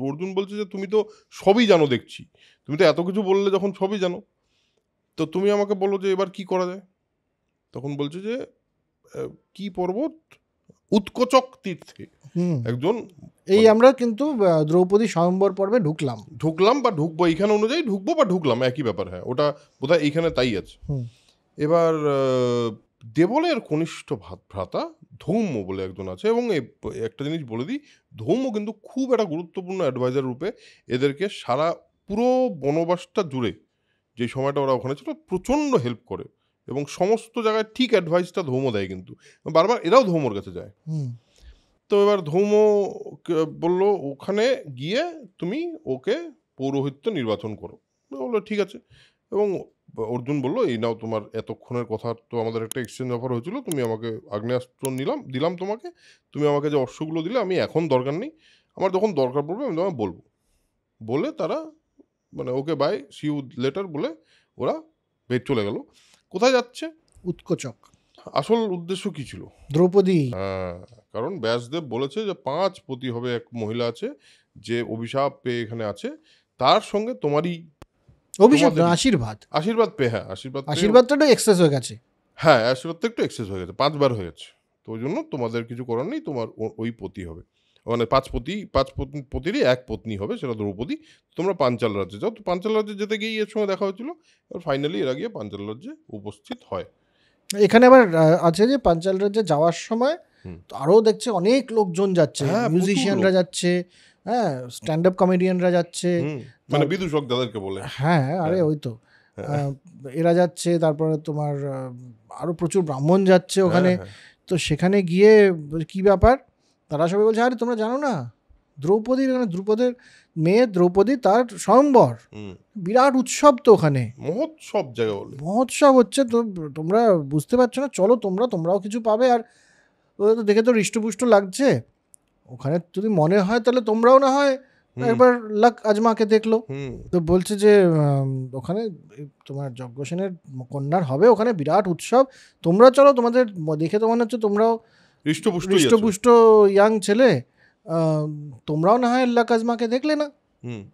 অর্জুন বলছে যে তুমি তো সবই জানো দেখছি, তুমি তো এত কিছু বললে যখন সবই জানো, তো তুমি আমাকে বলো যে এবার কি করা যায়। তখন বলছে যে কি পর্বত, উৎকোচক তীর্থে একজন, এই আমরা কিন্তু দ্রৌপদী স্বয়ম্বর পর্বে ঢুকলাম বা ঢুকবো, এইখানে অনুযায়ী ঢুকবো বা ঢুকলাম, একই ব্যাপার। হ্যাঁ, ওটা বোধহয় এইখানে তাই আছে। এবার দেবলের কনিষ্ঠ ভ্রাতা ধৌম্য বলে একজন আছে, এবং একটা জিনিস বলে দিই, ধৌম্য কিন্তু খুব একটা গুরুত্বপূর্ণ অ্যাডভাইজার রূপে এদেরকে সারা পুরো বনবাসটা জুড়ে, যে সময়টা ওরা ওখানে ছিল, প্রচণ্ড হেল্প করে, এবং সমস্ত জায়গায় ঠিক অ্যাডভাইসটা ধৌম্য দেয়। কিন্তু বারবার এরাও ধৌম্যর কাছে যায়। তো এবার ধৌম বললো ওখানে গিয়ে তুমি ওকে পৌরোহিত্য নির্বাচন করো। বললো ঠিক আছে। এবং অর্জুন বললো এই নাও তোমার এতক্ষণের কথা, তো আমাদের একটা এক্সচেঞ্জ অফার হয়েছিল, তুমি আমাকে আগ্নেয়াস্ত্র দিলাম তোমাকে, তুমি আমাকে যে অশ্বগুলো দিলে আমি এখন দরকার নেই, আমার যখন দরকার পড়বে আমি তোমায় বলবো। বলে তারা মানে okay bye see you later বলে ওরা চলে গেল। কোথায় যাচ্ছে? উৎকোচক। আসল উদ্দেশ্য কি ছিল? দ্রৌপদী। হ্যাঁ, কারণ ব্যাসদেব বলেছে যে 5 পতি হবে, এক মহিলা আছে যে অভিশাপ পেয়ে এখানে আছে, তার সঙ্গে তোমারই অভিশাপ না, আশীর্বাদ। আশীর্বাদ পেয়ে, হ্যাঁ আশীর্বাদটা এক্সেস হয়ে গেছে। হ্যাঁ, আশীর্বাদটা একটু এক্সেস হয়ে গেছে, 5 বার হয়ে গেছে। তো ওই জন্য তোমাদের কিছু করার নেই, তোমার ওই পতি হবে, মানে 5 পতিরই এক পত্নী হবে, সেটা দ্রৌপদী। তোমরা পাঞ্চাল রাজ্যে যাও। তো পাঞ্চাল রাজ্যে যেতে গিয়ে এর সঙ্গে দেখা হয়েছিল, আর ফাইনালি এরা গিয়ে পাঞ্চাল রাজ্যে উপস্থিত হয়। এখানে আবার আছে যে পাঞ্চাল রাজ্যে যাওয়ার সময় আরও দেখছে অনেক লোকজন যাচ্ছে, মিউজিশিয়ানরা যাচ্ছে, হ্যাঁ, স্ট্যান্ড আপ কমেডিয়ানরা যাচ্ছে, মানে বিদূষক যাদেরকে বলে। হ্যাঁ, আরে ওই তো এরা যাচ্ছে, তারপরে তোমার আরো প্রচুর ব্রাহ্মণ যাচ্ছে ওখানে। তো সেখানে গিয়ে কি ব্যাপার, তারা সবাই বলছে আরে তোমরা জানো না দ্রৌপদীর মেয়ে দ্রৌপদী তার স্বয়ম্বর, বিরাট উৎসব তো ওখানে, মহোৎসব জায়গা বলে, মহোৎসব হচ্ছে। তো তোমরা বুঝতে পারছো না, চলো তোমরাও কিছু পাবে। আর ওদের তো দেখে তো হৃষ্টপুষ্ট লাগছে, ওখানে যদি মনে হয় তাহলে তোমরাও না হয় একবার লাক আজমাকে দেখলো। তো বলছে যে ওখানে তোমার যজ্ঞসেনের কন্যার হবে, ওখানে বিরাট উৎসব, তোমরা চলো, তোমাদের দেখে তো মনে হচ্ছে তোমরাও হৃষ্টপুষ্ট ইয়াং ছেলে, তোমরাও না হয় লাক আজমাকে দেখলে না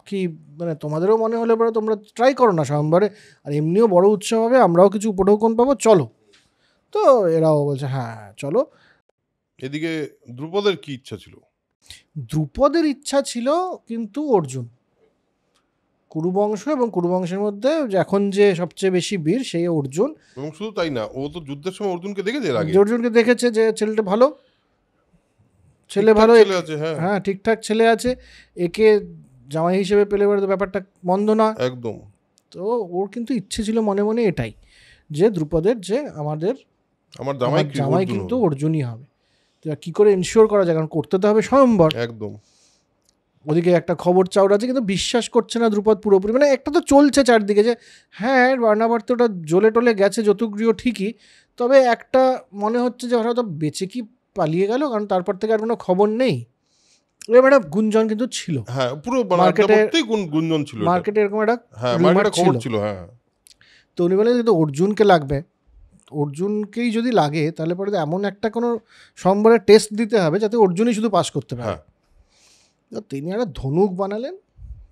কি, মানে তোমাদেরও মনে হলে পরে তোমরা ট্রাই করো না স্বয়ম্বরে, আর এমনিও বড় উৎসব হবে, আমরাও কিছু উপঢৌকন পাবো, চলো। তো এরাও বলছে হ্যাঁ চলো। এদিকে দ্রুপদের কি ইচ্ছা ছিল? দ্রুপদের ইচ্ছা ছিল কিন্তু অর্জুন, কুরুবংশ, এবং কুরুবংশের মধ্যে এখন যে সবচেয়ে বেশি বীর সেই অর্জুন। এবং শুধু তাই না, ও তো যুদ্ধের সময় অর্জুনকে দেখেছে, অর্জুনকে দেখেছে যে ছেলেটা ভালো, ছেলে ভালো, হ্যাঁ ঠিকঠাক ছেলে আছে, একে জামাই হিসেবে পেলে তো ব্যাপারটা মন্দ না একদম। তো ওর কিন্তু ইচ্ছে ছিল মনে মনে এটাই, যে দ্রুপদের যে আমার জামাই কিন্তু অর্জুনই হবে। তো কি করে এনশিওর করা যায়, কারণ করতে তো হবে স্বয়ম্বর। একদম। ওদিকে একটা খবর চাউর আছে, কিন্তু বিশ্বাস করছে না দ্রুপদ পুরোপুরি, মানে একটা তো চলছে চারদিকে যে হ্যাঁ বার্নাবার তো ওটা জ্বলে টলে গেছে যতুগৃহ ঠিকই, তবে একটা মনে হচ্ছে যে হয়তো বেঁচে কি পালিয়ে গেল, কারণ তারপর থেকে আর কোনো খবর নেই। এবার একটা গুঞ্জন কিন্তু ছিল, হ্যাঁ পুরো মার্কেটে গুঞ্জন ছিল, মার্কেটে এরকম একটা খবর ছিল। হ্যাঁ, তো উনি বলে কিন্তু অর্জুনকে লাগবে, অর্জুনকেই যদি লাগে তাহলে পরে এমন একটা কোনো সম্বরের টেস্ট দিতে হবে যাতে অর্জুনই শুধু পাস করতে পারে। তিনি একটা ধনুক বানালেন,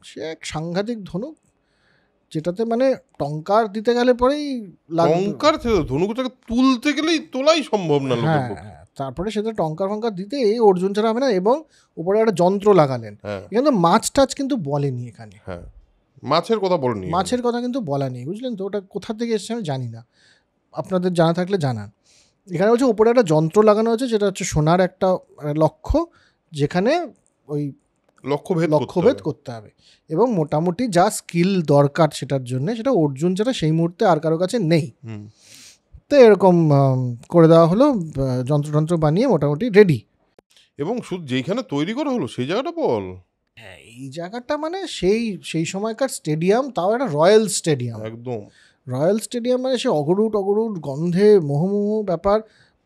সে এক সাংঘাতিক ধনুক, যেটাতে মানে টঙ্কার দিতে গেলে পরেই টঙ্কার ধনুকটাকে তুলতে গেলেই তোলাই সম্ভব না। হ্যাঁ, তারপরে সেটা টঙ্কার ফঙ্কার দিতে এই অর্জুন ছাড়া হবে না, এবং উপরে একটা যন্ত্র লাগালেন। কিন্তু মাছ টাছ কিন্তু বলেনি এখানে, মাছের কথা বলেনি, মাছের কথা কিন্তু বলা নেই, বুঝলেন তো। ওটা কোথা থেকে এসছে আমি জানি না, আপনাদের জানা থাকলে জানান। এখানে হচ্ছে উপরে একটা যন্ত্র লাগানো হচ্ছে, যেটা হচ্ছে সোনার একটা লক্ষ্য, যেখানে ওই লক্ষ্যভেদ করতে হবে, এবং মোটামুটি যা স্কিল দরকার সেটার জন্য, সেটা অর্জুন ছাড়া সেই মুহূর্তে আর কারো কাছে নেই। তো এরকম করে দেওয়া হলো, যন্ত্রযন্ত্র বানিয়ে মোটামুটি রেডি। এবং শুধু যেইখানে তৈরি করা হলো সেই জায়গাটা বল, এই জায়গাটা মানে সেই সময়কার স্টেডিয়াম, তাও একটা রয়্যাল স্টেডিয়াম, একদম রয়্যাল স্টেডিয়াম, মানে সে অগরুট গন্ধে মোহমোহ ব্যাপার,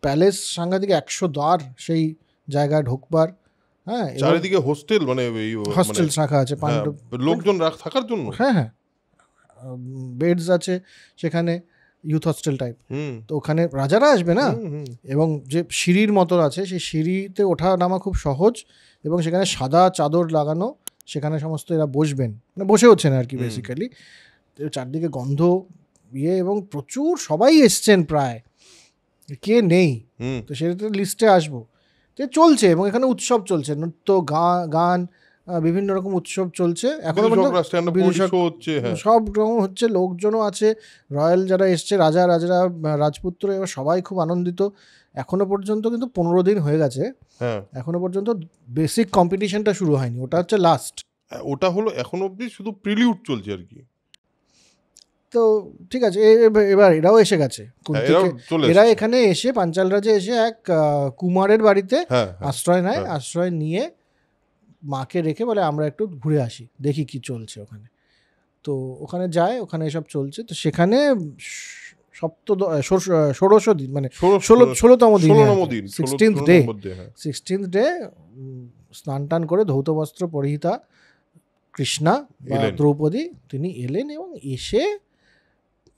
প্যালেস সাংঘাতিক 100 দ্বার সেই জায়গায় ঢোকবার। হ্যাঁ, চারিদিকে হোস্টেল, মানে হোস্টেল রাখা আছে লোকজন থাকার জন্য, হ্যাঁ বেডস আছে সেখানে, ইউথ হোস্টেল টাইপ। তো ওখানে রাজারা আসবে না, এবং যে সিঁড়ির মতো আছে সেই সিঁড়িতে ওঠা নামা খুব সহজ, এবং সেখানে সাদা চাদর লাগানো, সেখানে সমস্ত এরা বসবেন, মানে বসে হচ্ছেন আর কি বেসিক্যালি। চারদিকে গন্ধ এবং প্রচুর সবাই এসছেন, প্রায় কে নেই, তো সেটা লিস্টে আসবো। তো চলছে, এবং এখানে উৎসব চলছে, নৃত্য গান বিভিন্ন রকম উৎসব চলছে, এখনো সব রকম হচ্ছে, লোকজনও আছে, রয়্যাল যারা এসছে, রাজারা রাজপুত্র, এবার সবাই খুব আনন্দিত। এখনো পর্যন্ত কিন্তু 15 দিন হয়ে গেছে, এখনো পর্যন্ত বেসিক কম্পিটিশনটা শুরু হয়নি, ওটা হচ্ছে লাস্ট। ওটা হলো এখন অবধি শুধু প্রিলিউড চলছে আর কি। তো ঠিক আছে, এবার এরাও এসে গেছে, এরা এখানে এসে পাঞ্চাল রাজে এসে এক কুমারের বাড়িতে আশ্রয় নেয়। আশ্রয় নিয়ে মাকে রেখে বলে আমরা একটু ঘুরে আসি, দেখি কি চলছে ওখানে। তো ওখানে যায়, ওখানে এসব চলছে। তো সেখানে ষোড়শ দিন, মানে 16তম দিন, 16th ডে স্নান টান করে ধৌত বস্ত্র পরিহিতা কৃষ্ণা বা দ্রৌপদী তিনি এলেন, এবং এসে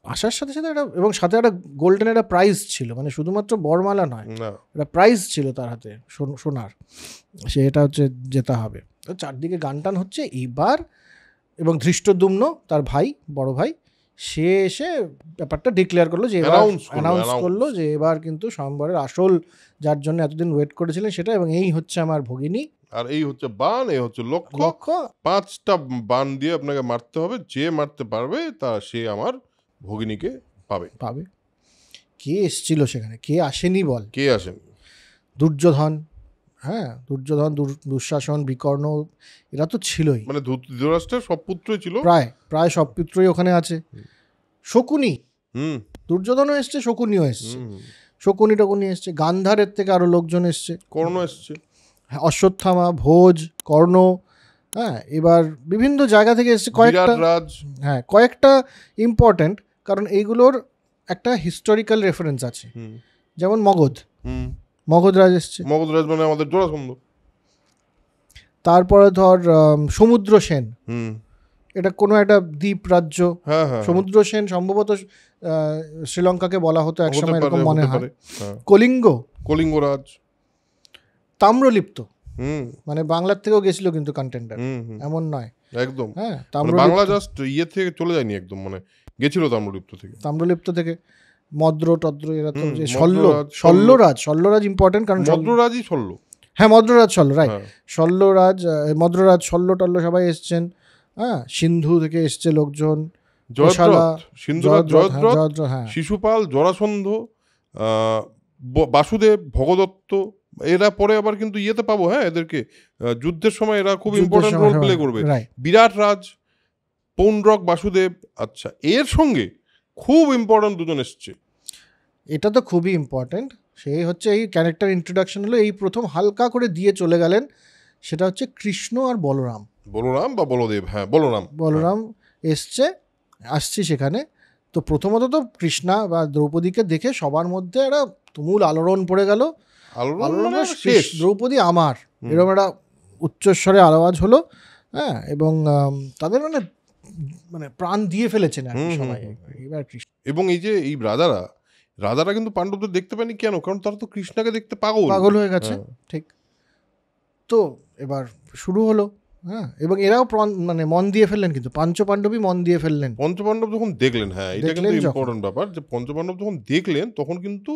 আসার সাথে সাথে একটা, এবং সাথে একটা গোল্ডেন একটা প্রাইজ ছিল, মানে শুধুমাত্র বরমালা নয়, একটা প্রাইজ ছিল তার হাতে সোনার, সেটা হচ্ছে যেতে হবে। তো চারদিকে গান টান হচ্ছে এইবার, এবং ধৃষ্টদ্যুম্ন তার ভাই, বড় ভাই, সে এসে ব্যাপারটা ডিক্লেয়ার করলো, যে অ্যানাউন্স করলো যে এবার কিন্তু স্বয়ম্বরের আসল যার জন্য এতদিন ওয়েট করেছিলেন সেটা, এবং এই হচ্ছে আমার ভগিনী, আর এই হচ্ছে বান, এই হচ্ছে লক্ষ্য, 5টা বান দিয়ে আপনাকে মারতে হবে, যে মারতে পারবে তা সে আমার ভগিনীকে পাবে। কে এসেছিল সেখানে, কে আসেনি বল? কে আসেনি? দুর্যোধন, হ্যাঁ দুর্যোধন, দুঃশাসন, বিকর্ণ, এরা তো ছিলই, মানে ধৃতরাষ্ট্রের সব পুত্রই ছিল, প্রায় সব পুত্রই ওখানে আছে। শকুনি, দুর্যোধনও এসছে, শকুনিও এসছে, শকুনি এসছে, গান্ধারের থেকে আরো লোকজন এসছে, কর্ণ এসছে, অশ্বত্থামা, ভোজ, কর্ণ, হ্যাঁ এবার বিভিন্ন জায়গা থেকে এসছে কয়েকটা ইম্পর্টেন্ট, কারণ এইগুলোর একটা হিস্টোরিক্যাল রেফারেন্স আছে। যেমন মগধরাজ এসছে, মগধরাজ মানে আমাদের জরাসন্ধ। তারপরে ধর সমুদ্র সেন, এটা কোনো একটা দ্বীপ রাজ্য, সমুদ্র সেন সম্ভবত শ্রীলঙ্কাকে বলা হতো একসময়, এরকম মনে হয়। কলিঙ্গরাজ, তাম্রলিপ্ত, মানে বাংলার থেকেও গেছিল কিন্তু কন্টেন্ডার, এমন নয় একদম, হ্যাঁ বাংলা জাস্ট ইয়ে থেকে চলে যায়নি একদম, মানে গেছিল তাম্রলিপ্ত থেকে। মদ্র টদ্র, এরা তো যে শল্যরাজ ইম্পর্টেন্ট, কারণ মদ্ররাজই শল্য, হ্যাঁ মদ্ররাজ শল্য, রাইট, মদ্ররাজ শল্য টল্য সবাই এসছেন, হ্যাঁ সিন্ধু থেকে এসছে লোকজন, শিশুপাল, জরাসন্ধ, বাসুদেব, ভগদত্ত, এরা পরে আবার কিন্তু ইয়েতে পাবো, হ্যাঁ এদেরকে যুদ্ধের সময় এরা খুব ইম্পর্টেন্ট রোল প্লে করবে। বিরাট রাজ, পৌণ্ড্রক, বাসুদেব। আচ্ছা, এর সঙ্গে খুব ইম্পর্টেন্ট দুজন এসছে, এটা তো খুবই ইম্পর্টেন্ট, সেই হচ্ছে এই ক্যারেক্টার ইন্ট্রোডাকশন হলো, এই প্রথম হালকা করে দিয়ে চলে গেলেন, সেটা হচ্ছে কৃষ্ণ আর বলরাম বা বলদেব, হ্যাঁ বলরাম আসছি সেখানে। তো প্রথমত তো কৃষ্ণা বা দ্রৌপদীকে দেখে সবার মধ্যে একটা তুমুল আলোড়ন পড়ে গেল, দ্রৌপদী আমার, এরকম একটা উচ্চস্বরে আওয়াজ হলো, হ্যাঁ, এবং তাদের মানে প্রাণ দিয়ে ফেলেছেন আর কি সবাই। এবং এই যে এই রাজারা কিন্তু পাণ্ডবদের দেখতে পায়নি কেন? কারণ তারা তো কৃষ্ণাকে দেখতে পাগল হয়ে গেছে, ঠিক। তো এবার শুরু হলো, হ্যাঁ, এবং এরাও মানে মন দিয়ে ফেললেন, কিন্তু পঞ্চপাণ্ডবই মন দিয়ে ফেললেন। পঞ্চপাণ্ডব যখন দেখলেন, হ্যাঁ এটা কিন্তু ইম্পর্টেন্ট ব্যাপার, যে পঞ্চপাণ্ডব যখন দেখলেন তখন কিন্তু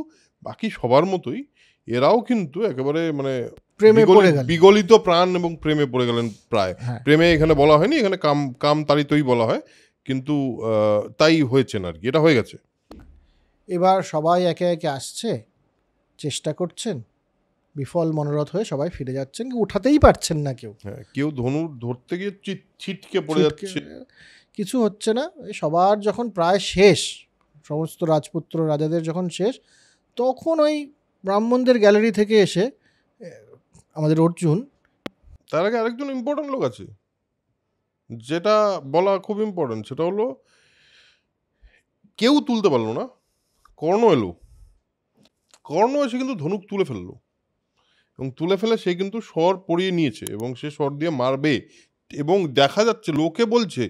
বাকি সবার মতোই এরাও কিন্তু একেবারে মানে প্রেমে পড়ে গেলেন, বিগলিত প্রাণ এবং প্রেমে পড়ে গেলেন প্রায়। প্রেমে এখানে বলা হয়নি, এখানে কাম তাড়িতই বলা হয়, কিন্তু তাই হয়েছেন আর কি, এটা হয়ে গেছে। এবার সবাই একে একে আসছে, চেষ্টা করছেন, বিফল মনোরথ হয়ে সবাই ফিরে যাচ্ছেন, উঠাতেই পারছেন না কেউ, কেউ ধনু ধরতে গিয়ে ছিটকে পড়ে যাচ্ছে, কিছু হচ্ছে না। সবার যখন প্রায় শেষ, সমস্ত রাজপুত্র রাজাদের যখন শেষ, তখন ওই ব্রাহ্মণদের গ্যালারি থেকে এসে আমাদের অর্জুন, তার আগে আরেকজন ইম্পর্টেন্ট লোক আছে যেটা বলা খুব ইম্পর্টেন্ট, সেটা হলো কেউ তুলতে পারলো না, কর্ণ এলো, কর্ণ এসে কিন্তু ধনুক তুলে ফেললো, এবং তুলে ফেলে সে কিন্তু স্বর পরিয়ে নিয়েছে, এবং সে স্বর দিয়ে মারবে, এবং দেখা যাচ্ছে লোকে বলছে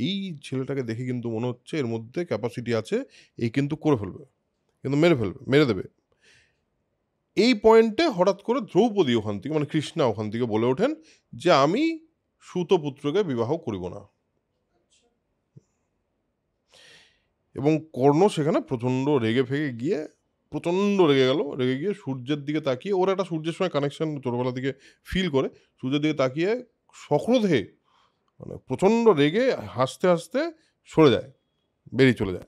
এই ছেলেটাকে দেখে কিন্তু মনে হচ্ছে এর মধ্যে ক্যাপাসিটি আছে, এই কিন্তু করে ফেলবে, কিন্তু মেরে দেবে। এই পয়েন্টে হঠাৎ করে দ্রৌপদী ওখান থেকে, মানে কৃষ্ণা ওখান থেকে বলে ওঠেন যে আমি সুতপুত্রকে বিবাহ করিব না, এবং কর্ণ সেখানে প্রচণ্ড রেগে গিয়ে সূর্যের দিকে তাকিয়ে, ওর একটা সূর্যের সঙ্গে কানেকশন ছোটবেলা থেকে ফিল করে, সূর্যের দিকে তাকিয়ে সক্রোধে মানে প্রচণ্ড রেগে হাসতে হাসতে সরে যায়, বেরিয়ে চলে যায়।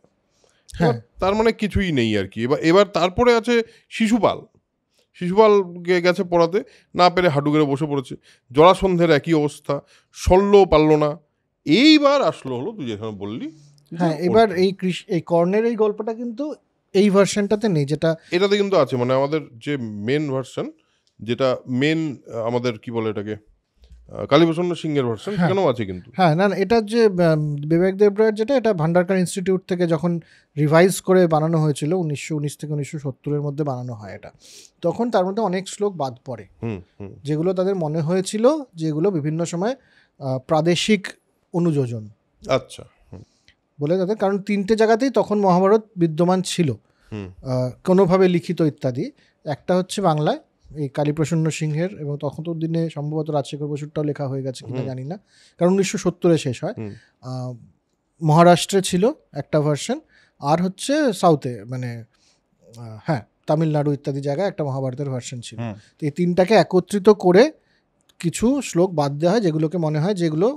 তার মানে কিছুই নেই আর কি। এবার তারপরে আছে শিশুপাল গেছে পড়াতে, না পেরে হাঁটুগেড়ে বসে পড়েছে। জরাসন্ধের একই অবস্থা, শল্য পারল না। এইবার আসলো হলো তুই যেখানে বললি হ্যাঁ, এবার এই কর্ণের এই গল্পটা কিন্তু এই ভার্সনটাতে নেই, যেটা এটাতে কিন্তু আছে, মানে আমাদের যে মেন ভার্সন, যেটা মেন আমাদের কি বলে এটাকে কালীপ্রসন্ন সিংহের ভার্সন, সেখানেও আছে কিন্তু। হ্যাঁ, না এটা যে বিবেক দেবরায়ের যেটা, এটা ভান্ডারকার ইনস্টিটিউট থেকে যখন রিভাইজ করে বানানো হয়েছিল 1919 থেকে 1970-এর মধ্যে বানানো হয় এটা, তখন তার মধ্যে অনেক শ্লোক বাদ পড়ে, যেগুলো তাদের মনে হয়েছিল যেগুলো বিভিন্ন সময় প্রাদেশিক অনুযোজন আচ্ছা বলে তাদের, কারণ 3টে জায়গাতেই তখন মহাভারত বিদ্যমান ছিল কোনোভাবে লিখিত ইত্যাদি। একটা হচ্ছে বাংলায় এই কালীপ্রসন্ন সিংহের, এবং তখন তো দিনে সম্ভবত রাজশেখর বসুরটাও লেখা হয়ে গেছে কিনা জানি না, কারণ 1970-এ শেষ হয়। মহারাষ্ট্রে ছিল একটা ভার্সন, আর হচ্ছে সাউথে মানে হ্যাঁ তামিলনাড়ু ইত্যাদি জায়গায় একটা মহাভারতের ভার্সন ছিল। তো এই 3টাকে একত্রিত করে কিছু শ্লোক বাদ দেওয়া হয়, যেগুলোকে মনে হয় যেগুলো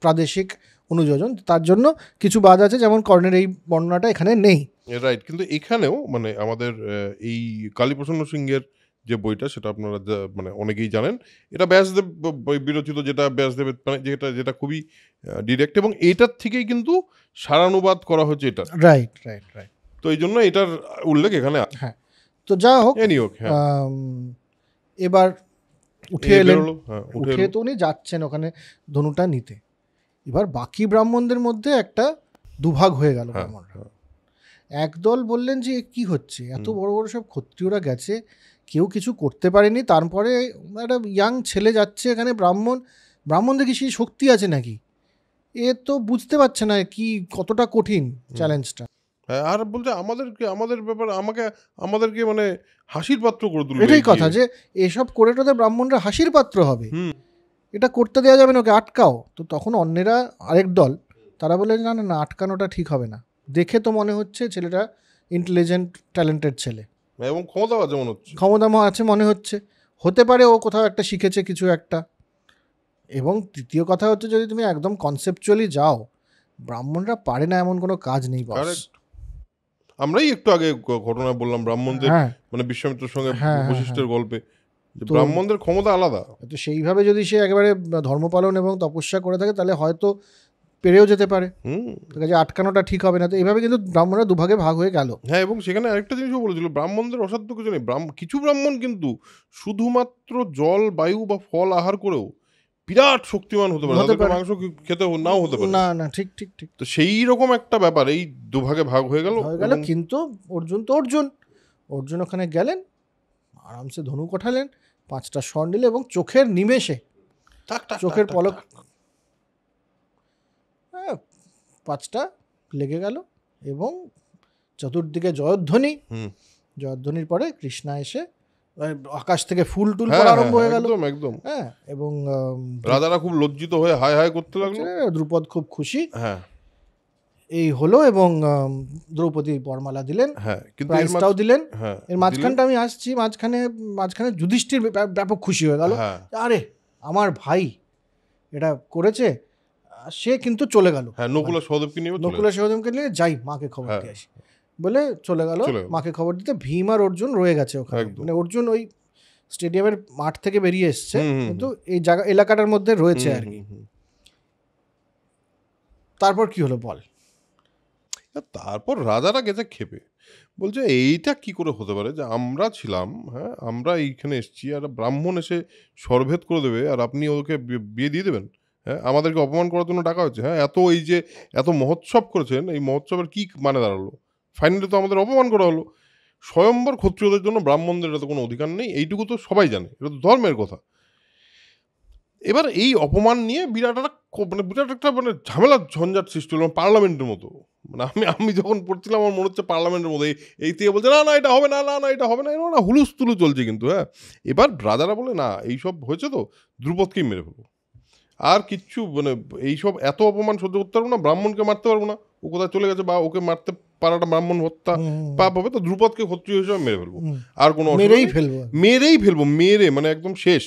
প্রাদেশিক অনুযোজন, তার জন্য কিছু বাদ আছে, যেমন কর্ণের এই বর্ণনাটা এখানে নেই। রাইট, কিন্তু এখানেও মানে আমাদের এই কালীপ্রসন্ন সিংহের যে বইটা, সেটা আপনারা মানে অনেকেই জানেন, এটা ব্যাসদেব বিরচিত, যেটা ব্যাসদেবের মানে যেটা খুবই ডিরেক্ট, এবং এটার থেকেই কিন্তু সারানুবাদ করা হয়েছে এটা। Right right right. তো এই জন্য এটার উল্লেখ এখানে। হ্যাঁ, তো যা হোক, এবার উঠে এলেন, উঠে তো উনি যাচ্ছেন ওখানে ধনুটা নিতে। এবার বাকি ব্রাহ্মণদের মধ্যে একটা দুভাগ হয়ে গেল। একদল বললেন যে কি হচ্ছে, এত বড় বড় সব ক্ষত্রিয়রা গেছে, কেউ কিছু করতে পারেনি, তারপরে একটা ইয়াং ছেলে যাচ্ছে এখানে, ব্রাহ্মণদের কি সেই শক্তি আছে নাকি, এ তো বুঝতে পারছে না কি কতটা কঠিন চ্যালেঞ্জটা। আর বলছে আমাদের ব্যাপারে আমাদেরকে মানে হাসির পাত্র করে তুলবে। এটাই কথা, যে এসব করে টোদের ব্রাহ্মণরা হাসির পাত্র হবে, এটা করতে দেওয়া যাবে না, ওকে আটকাও। তো তখন অন্যেরা আরেক দল, তারা বলে না না না, আটকানোটা ঠিক হবে না, দেখে তো মনে হচ্ছে ছেলেটা ইন্টেলিজেন্ট ট্যালেন্টেড ছেলে, এবং ক্ষমতা আছে মনে হচ্ছে, হতে পারে ও কোথাও একটা শিখেছে কিছু একটা। এবং তৃতীয় কথা হচ্ছে, যদি তুমি একদম কনসেপচুয়ালি যাও, ব্রাহ্মণরা পারে না এমন কোনো কাজ নেই বস। আমরাই একটু আগে ঘটনা বললাম ব্রাহ্মণদের, মানে বিশ্বামিত্রের সঙ্গে বশিষ্ঠের গল্পে, ব্রাহ্মণদের ক্ষমতা আলাদা। তো সেইভাবে যদি সে একেবারে ধর্মপালন এবং তপস্যা করে থাকে, তাহলে হয়তো পেরেও যেতে পারে, কাজে আটকানোটা ঠিক হবে না। তো এইভাবে কিন্তু ব্রাহ্মণরা দুভাগে ভাগ হয়ে গেল। হ্যাঁ, এবং সেখানে আরেকটা জিনিসও বলেছিল, ব্রাহ্মণদের অসাধ্য কিছু নেই। কিছু ব্রাহ্মণ কিন্তু শুধুমাত্র জল, বায়ু বা ফল আহার করেও বিরাট শক্তিমান হতে পারে, মাংস খেতে নাও হতে পারে। না না, ঠিক ঠিক ঠিক। তো সেই রকম একটা ব্যাপার এই দুভাগে ভাগ হয়ে গেল। কিন্তু অর্জুন ওখানে গেলেন, আরামসে ধনুক ওঠালেন, 5টা স্বর নিলে, এবং চোখের নিমেষে, চোখের পলক 5টা লেগে গেল, এবং চতুর্দিকে জয়ধ্বনির পরে কৃষ্ণা এসে আকাশ থেকে ফুল টুল পড়া আরম্ভ হয়ে গেল। একদম। হ্যাঁ, এবং রাজারা খুব লজ্জিত হয়ে হায় হায় করতে লাগলো, দ্রুপদ খুব খুশি। হ্যাঁ, এই হলো, এবং দ্রৌপদী বরমালা দিলেন, প্রাইজটাও দিলেন। এর মাঝখানটা আমি আসছি, মাঝখানে যুধিষ্ঠির ব্যাপক খুশি হয়ে গেল, আরে আমার ভাই এটা করেছে, সে কিন্তু চলে গেল। নকুলা সহদেবকে নিয়ে যাই, মাকে খবর দিয়ে আসি বলে চলে গেল মাকে খবর দিতে। ভীম আর অর্জুন রয়ে গেছে ওখানে, মানে অর্জুন ওই স্টেডিয়ামের মাঠ থেকে বেরিয়ে এসছে, কিন্তু এই এলাকাটার মধ্যে রয়েছে আর কি। তারপর কি হলো বল? তারপর রাজারা গেছে খেপে, বলছে এইটা কি করে হতে পারে যে আমরা ছিলাম, হ্যাঁ আমরা এইখানে এসেছি, আর ব্রাহ্মণ এসে সরভেদ করে দেবে, আর আপনি ওকে বিয়ে দিয়ে দেবেন? হ্যাঁ, আমাদেরকে অপমান করার জন্য ডাকা হচ্ছে। হ্যাঁ, এত মহোৎসব করেছেন, এই মহোৎসবের কি মানে দাঁড়ালো? ফাইনালি তো আমাদের অপমান করা হলো। স্বয়ম্বর ক্ষত্রিয়দের জন্য ব্রাহ্মণদের এটা তো কোনো অধিকার নেই, এইটুকু তো সবাই জানে, এটা তো ধর্মের কথা। এবার এই অপমান নিয়ে বিরাট একটা মানে ঝামেলা ঝঞ্ঝাট সৃষ্টি হলো, পার্লামেন্টের মতো। মানে আমি যখন পড়ছিলাম আমার মনে হচ্ছে পার্লামেন্টের মধ্যে এই থেকে বলছে না এটা হবে না, না এটা হবে না, এরকম না হুলুস তুলু চলছে। কিন্তু হ্যাঁ, এবার রাজারা বলে না, এইসব হয়েছে তো দ্রুপদকেই মেরে ফেলবো, আর কিচ্ছু মানে এইসব এত অপমান সহ্য করতে পারবো না, ব্রাহ্মণকে মারতে পারবো না, ও কোথায় চলে গেছে, বা ওকে মারতে পারাটা ব্রাহ্মণ হত্যা পাপ হবে, তো দ্রুপদকে ক্ষত্রিয় হিসেবে মেরে ফেলবো, আর কোনো মেরেই ফেলবো মানে একদম শেষ।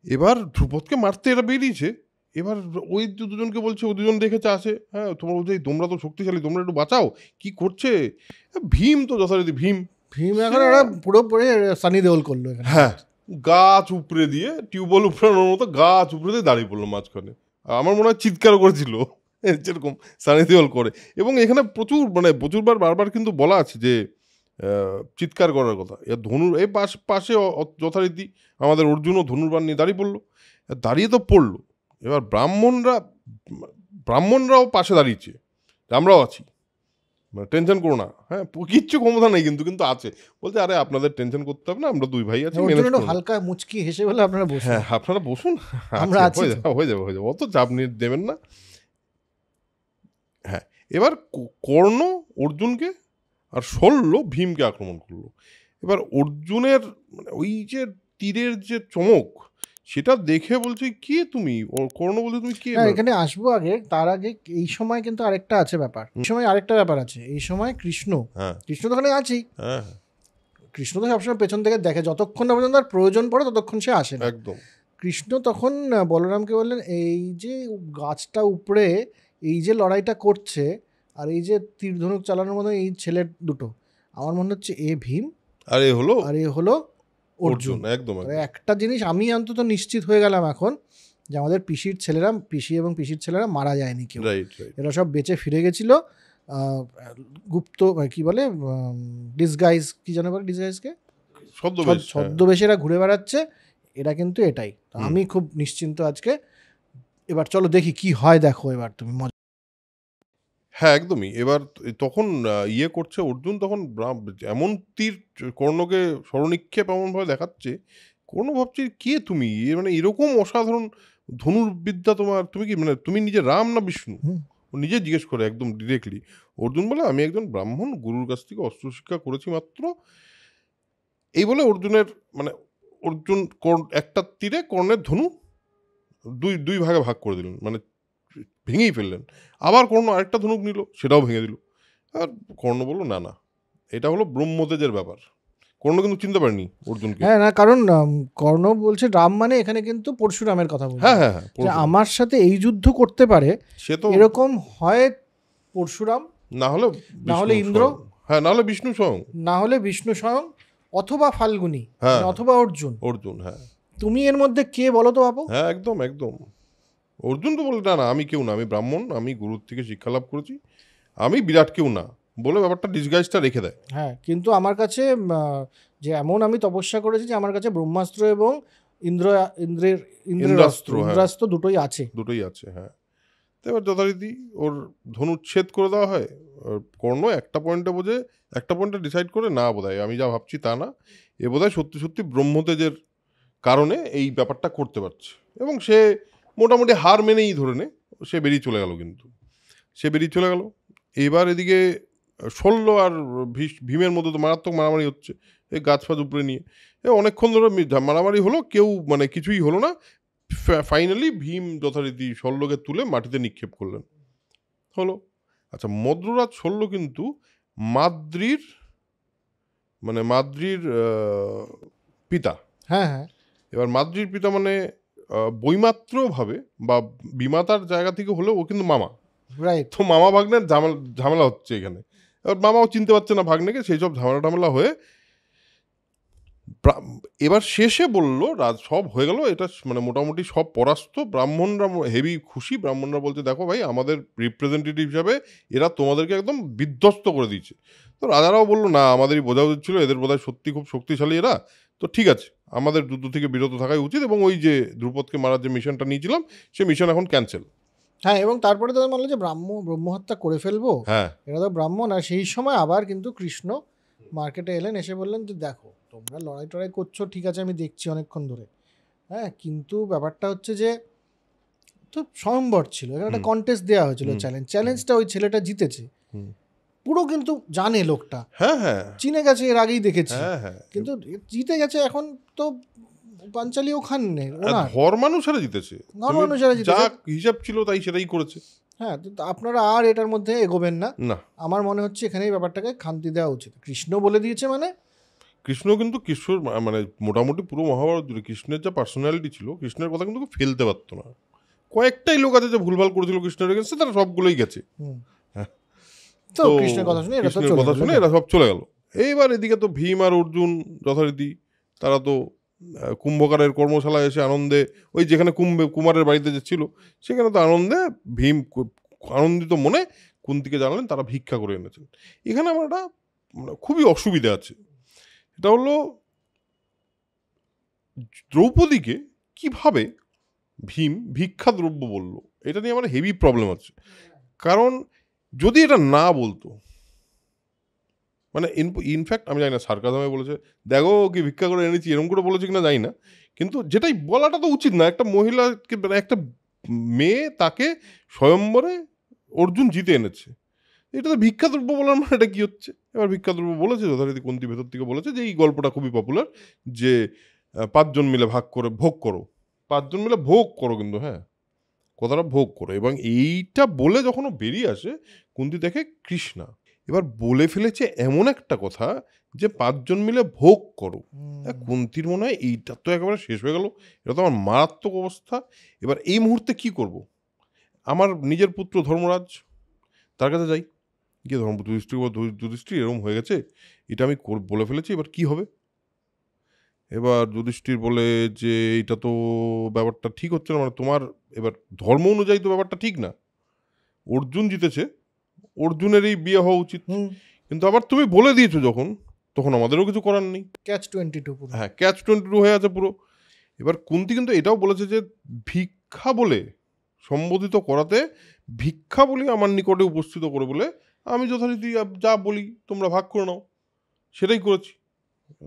এবার ধ্রুপদকে মারতে এরা বেরিয়েছে, এবার ওই দুজনকে বলছে, ও দুজন দেখেছে আসে, হ্যাঁ তোমরা বলছে তোমরা তো শক্তিশালী, তোমরা একটু বাঁচাও। কি করছে ভীম, তো যথারীতি ভীম এখন পুরোপুরি সানি দেওল করলো। হ্যাঁ, গাছ উপড়ে দিয়ে, টিউবওয়েল উপড়ানোর মতো গাছ উপড়ে দিয়ে দাঁড়িয়ে পড়লো মাঝখানে। আমার মনে হয় চিৎকারও করেছিল, যেরকম সানি দেওয়াল করে। এবং এখানে প্রচুর মানে প্রচুরবার বারবার কিন্তু বলা আছে যে চিৎকার করার কথা। ধনুর এই পাশে যথারীতি আমাদের অর্জুনও ধনুর্বাণ নিয়ে দাঁড়িয়ে পড়লো, দাঁড়িয়ে তো পড়লো। এবার ব্রাহ্মণরাও পাশে দাঁড়িয়েছে, আমরাও আছি, মানে টেনশন করো না, হ্যাঁ কিচ্ছু ক্ষমতা নেই কিন্তু কিন্তু আছে। বলছে আরে আপনাদের টেনশন করতে হবে না, আমরা দুই ভাই আছি, হালকা মুচকি হেসে বলে আপনারা বসুন, হ্যাঁ আপনারা বসুন, হয়ে যাবে অত চাপ নিয়ে দেবেন না। হ্যাঁ, এবার কর্ণ অর্জুনকে আর শল্য ভীমকে আক্রমণ করলো। এবার অর্জুনের মানে ওই যে তীরের যে চমক সেটা দেখে বলছে কে তুমি, কর্ণ বলছে তুমি কে। এখানে আসবো, আগে তার আগে এই সময় কিন্তু আরেকটা আছে ব্যাপার, এই সময় আরেকটা ব্যাপার আছে। এই সময় কৃষ্ণ তো ওখানে আছেই, কৃষ্ণ তো সবসময় পেছন থেকে দেখে, যতক্ষণ না পর্যন্ত তার প্রয়োজন পড়ে ততক্ষণ সে আসে না একদম। কৃষ্ণ তখন বলরামকে বললেন এই যে গাছটা উপরে এই যে লড়াইটা করছে আর এই যে তীর ধনুক চালানোর মতো এই ছেলে দুটো, আমার মনে হচ্ছে এ ভীম আর এ হলো অর্জুন। একদম একটা জিনিস আমি অন্তত নিশ্চিত হয়ে গেলাম এখন, যে আমাদের পিসি এবং পিসির ছেলেরা মারা যায়নি কেউ, এরা সব বেঁচে ফিরে গেছিল। গুপ্ত কি বলে ডিসগাইজ, কি জানো বলে ডিসগাইজকে, ছদ্মবেশে এরা ঘুরে বেড়াচ্ছে, এরা কিন্তু এটাই। আমি খুব নিশ্চিন্ত আজকে। এবার চলো দেখি কি হয়, দেখো এবার তুমি মজা। হ্যাঁ একদমই। এবার তখন করছে অর্জুন, তখন এমন তীর কর্ণকে স্মরণিক্ষেপ এমনভাবে দেখাচ্ছে, কর্ণ ভাবছে কে তুমি, মানে এরকম অসাধারণ ধনুর্বিদ্যা তোমার, তুমি কি মানে তুমি নিজে রাম না বিষ্ণু, ও নিজে জিজ্ঞেস করে একদম ডিরেক্টলি। অর্জুন বলে আমি একজন ব্রাহ্মণ, গুরুর কাছ থেকে অস্ত্র শিক্ষা করেছি মাত্র। এই বলে অর্জুনের মানে অর্জুন একটা তীরে কর্ণের ধনু দুই ভাগে ভাগ করে দিলেন, মানে ভেঙেই ফেললেন। আবার কর্ণ আরেকটা ধনুক নিল, সেটাও ভেঙে দিল। আর কর্ণ বলল না না, এটা হলো ব্রহ্মতেজের ব্যাপার। কর্ণ কিন্তু চিনতে পারেনি অর্জুনকে। হ্যাঁ না, কারণ কর্ণ বলছে রাম মানে এখানে কিন্তু পরশুরামের কথা বলছে। হ্যাঁ হ্যাঁ, আমার সাথে এই যুদ্ধ করতে পারে সে তো এরকম হয় পরশুরাম, না হলে ইন্দ্র, হ্যাঁ না হলে বিষ্ণু স্বয়ং, অথবা ফাল্গুনী, অথবা অর্জুন। হ্যাঁ তুমি এর মধ্যে কে বলো তো বাবু? হ্যাঁ একদম একদম। অর্জুন তো বলে না না আমি কেউ না, আমি ব্রাহ্মণ, আমি গুরুর থেকে শিক্ষা লাভ করেছি, আমি বিরাট কেউ না বলে ব্যাপারটা ডিসগাইজটা রেখে দেয়। হ্যাঁ, কিন্তু আমার কাছে যে এমন আমি তপস্যা করেছি যে আমার কাছে ব্রহ্মাস্ত্র এবং ইন্দ্রাস্ত্র দুটোই আছে। হ্যাঁ। তো এবার যথারীতি ওর ধনুচ্ছেদ করে দেওয়া হয়। কর্ণ একটা পয়েন্টে ডিসাইড করে না বোধহয় আমি যা ভাবছি তা না, এ বোধহয় সত্যি সত্যি ব্রহ্মতেজের কারণে এই ব্যাপারটা করতে পারছে। এবং সে মোটামুটি হার মেনেই ধরে নে সে বেরিয়ে চলে গেল। এবার এদিকে শল্য আর ভীমের মধ্যে তো মারাত্মক মারামারি হচ্ছে, এই গাছ ফাছ উপরে নিয়ে অনেকক্ষণ ধরে মারামারি হলো, কেউ মানে কিছুই হলো না। ফাইনালি ভীম যথারীতি শল্যকে তুলে মাটিতে নিক্ষেপ করলেন, হলো। আচ্ছা, মদ্ররাজ শল্য কিন্তু মাদ্রির পিতা। হ্যাঁ হ্যাঁ। এবার মাদ্রির পিতা মানে বৈমাত্রভাবে বা বিমাতার জায়গা থেকে হলেও ও কিন্তু মামা, রাইট। তো মামা ভাগ্নের ঝামেলা হচ্ছে এখানে। এবার মামাও চিনতে পারছে না ভাগ্নেকে, সেই সব ঝামেলা হয়ে এবার শেষে বললো সব হয়ে গেল, এটা মানে মোটামুটি সব পরাস্ত। ব্রাহ্মণরা হেভি খুশি, ব্রাহ্মণরা বলছে দেখো ভাই আমাদের রিপ্রেজেন্টেটিভ হিসাবে এরা তোমাদেরকে একদম বিধ্বস্ত করে দিয়েছে। তো রাজারাও বললো না আমাদেরই বোঝা উচিত ছিল, এদের বোধহয় সত্যি খুব শক্তিশালী এরা, তো ঠিক আছে আমাদের যুদ্ধ থেকে বিরত থাকাই উচিত, এবং ওই যে দ্রুপদকে মারার যে মিশনটা নিয়েছিলাম সে মিশন এখন ক্যান্সেল। হ্যাঁ, এবং তারপরে তাদের বললো যে ব্রহ্মহত্যা করে ফেলবো, হ্যাঁ এরা তো ব্রাহ্মণ। আর সেই সময় আবার কিন্তু কৃষ্ণ মার্কেটে এলেন, এসে বললেন যে দেখো তোমরা লড়াই করছো ঠিক আছে, আমি দেখছি অনেকক্ষণ ধরে, হ্যাঁ কিন্তু ব্যাপারটা হচ্ছে যে তো স্বয়ংবর ছিল, এখানে একটা কন্টেস্ট দেওয়া হয়েছিল, চ্যালেঞ্জটা ওই ছেলেটা জিতেছে পুরো, কিন্তু জানে লোকটা, হ্যাঁ হ্যাঁ চিনে গেছে, এর আগেই দেখেছি, কিন্তু জিতে গেছে। এখন তো পাঞ্চালি ওখান নেই, ঘর মানুষেরা জিতেছে, যা হিসাব ছিল তাই সেটাই করেছে। হ্যাঁ, তো আপনারা আর এটার মধ্যে এগোবেন না, আমার মনে হচ্ছে এখানেই ব্যাপারটাকে খান্তি দেওয়া উচিত। কৃষ্ণ বলে দিয়েছে মানে কৃষ্ণ কিন্তু কৃষ্ণর মানে মোটামুটি পুরো মহাভারত জুড়ে কৃষ্ণের যা পার্সোনালিটি ছিল, কৃষ্ণের কথা কিন্তু ফেলতে পারতো না। কয়েকটাই লোক আছে যে ভুলভাল করেছিল কৃষ্ণের এগেন্সে, তারা সবগুলোই গেছে। তো কৃষ্ণের কথা শুনে এরা সব চলে গেল। এইবার এদিকে তো ভীম আর অর্জুন যথারীতি তারা তো কুম্ভকারের কর্মশালায় এসে আনন্দে, ওই যেখানে কুমারের বাড়িতে যে ছিল সেখানে তো আনন্দে ভীম আনন্দিত মনে কুন্তিকে জানালেন তারা ভিক্ষা করে এনেছেন। এখানে আমার একটা মানে খুবই অসুবিধা আছে, এটা হলো দ্রৌপদীকে কিভাবে ভীম ভিক্ষা দ্রব্য বলল, এটা নিয়ে আমার হেভি প্রবলেম আছে। কারণ যদি এটা না বলতো, মানে ইনফ্যাক্ট আমি জানি না সার্কাজমে বলেছে দেখো কি ভিক্ষা করে এনেছি এরকম করে বলেছে কিনা জানি না, কিন্তু যেটাই বলাটা তো উচিত না। একটা মহিলাকে, একটা মেয়ে তাকে স্বয়ম্বরে অর্জুন জিতে এনেছে, এটা তো ভিক্ষাদ্রব্য বলার মানে এটা কি হচ্ছে? এবার ভিক্ষাদ্রব্য বলেছে যথারীতি কুন্তি ভেতর থেকে বলেছে যে এই গল্পটা খুবই পপুলার, যে 5 জন মিলে ভাগ করে ভোগ করো, 5 জন মিলে ভোগ করো, কিন্তু হ্যাঁ কথাটা ভোগ করো। এবং এইটা বলে যখন ও বেরিয়ে আসে কুন্তি দেখে কৃষ্ণা এবার বলে ফেলেছে এমন একটা কথা যে 5 জন মিলে ভোগ করো। কুন্তির মনে হয় এইটা তো একেবারে শেষ হয়ে গেল, এটা তো আমার মারাত্মক অবস্থা। এবার এই মুহূর্তে কি করব? আমার নিজের পুত্র ধর্মরাজ, তার কাছে যাই, গিয়ে যুধিষ্ঠির এরকম হয়ে গেছে, এটা আমি বলে ফেলেছি, এবার কি হবে? এবার যুধিষ্ঠির বলে যে এটা তো ব্যাপারটা ঠিক হচ্ছে না, মানে তোমার এবার ধর্ম অনুযায়ী তো ব্যাপারটা ঠিক না, অর্জুন জিতেছে, অর্জুনেরই বিয়ে হওয়া উচিত, কিন্তু আবার তুমি বলে দিয়েছো যখন, তখন আমাদেরও কিছু করার নেই। ক্যাচ 22 পুরো, হ্যাঁ ক্যাচ 22 হয়ে আছে পুরো। এবার কুন্তি কিন্তু এটাও বলেছে যে ভিক্ষা বলে সম্বোধিত করাতে, ভিক্ষা বলে আমার নিকটে উপস্থিত করে বলে আমি যথারীতি যা বলি তোমরা ভাগ করে নাও, সেটাই করেছি।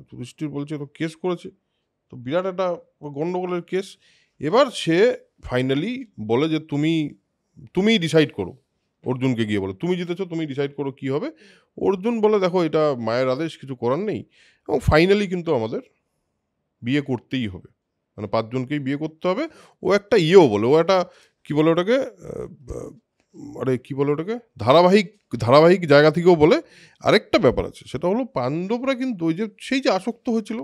যুধিষ্ঠির বলছে তো কেস করেছে, তো বিরাট একটা গন্ডগোলের কেস। এবার সে ফাইনালি বলে যে তুমিই ডিসাইড করো, অর্জুনকে গিয়ে বলো তুমি জিতেছো, তুমি ডিসাইড করো কি হবে। অর্জুন বলে দেখো এটা মায়ের আদেশ, কিছু করার নেই। এবং ফাইনালি কিন্তু আমাদের বিয়ে করতেই হবে, মানে 5 জনকেই বিয়ে করতে হবে। ও একটা ইয়েও বলে, ও একটা কি বলে ওটাকে, আরে কি বলে ওটাকে, ধারাবাহিক জায়গা থেকেও বলে। আরেকটা ব্যাপার আছে, সেটা হলো পাণ্ডবরা কিন্তু ওই যে সেই যে আসক্ত হয়েছিল,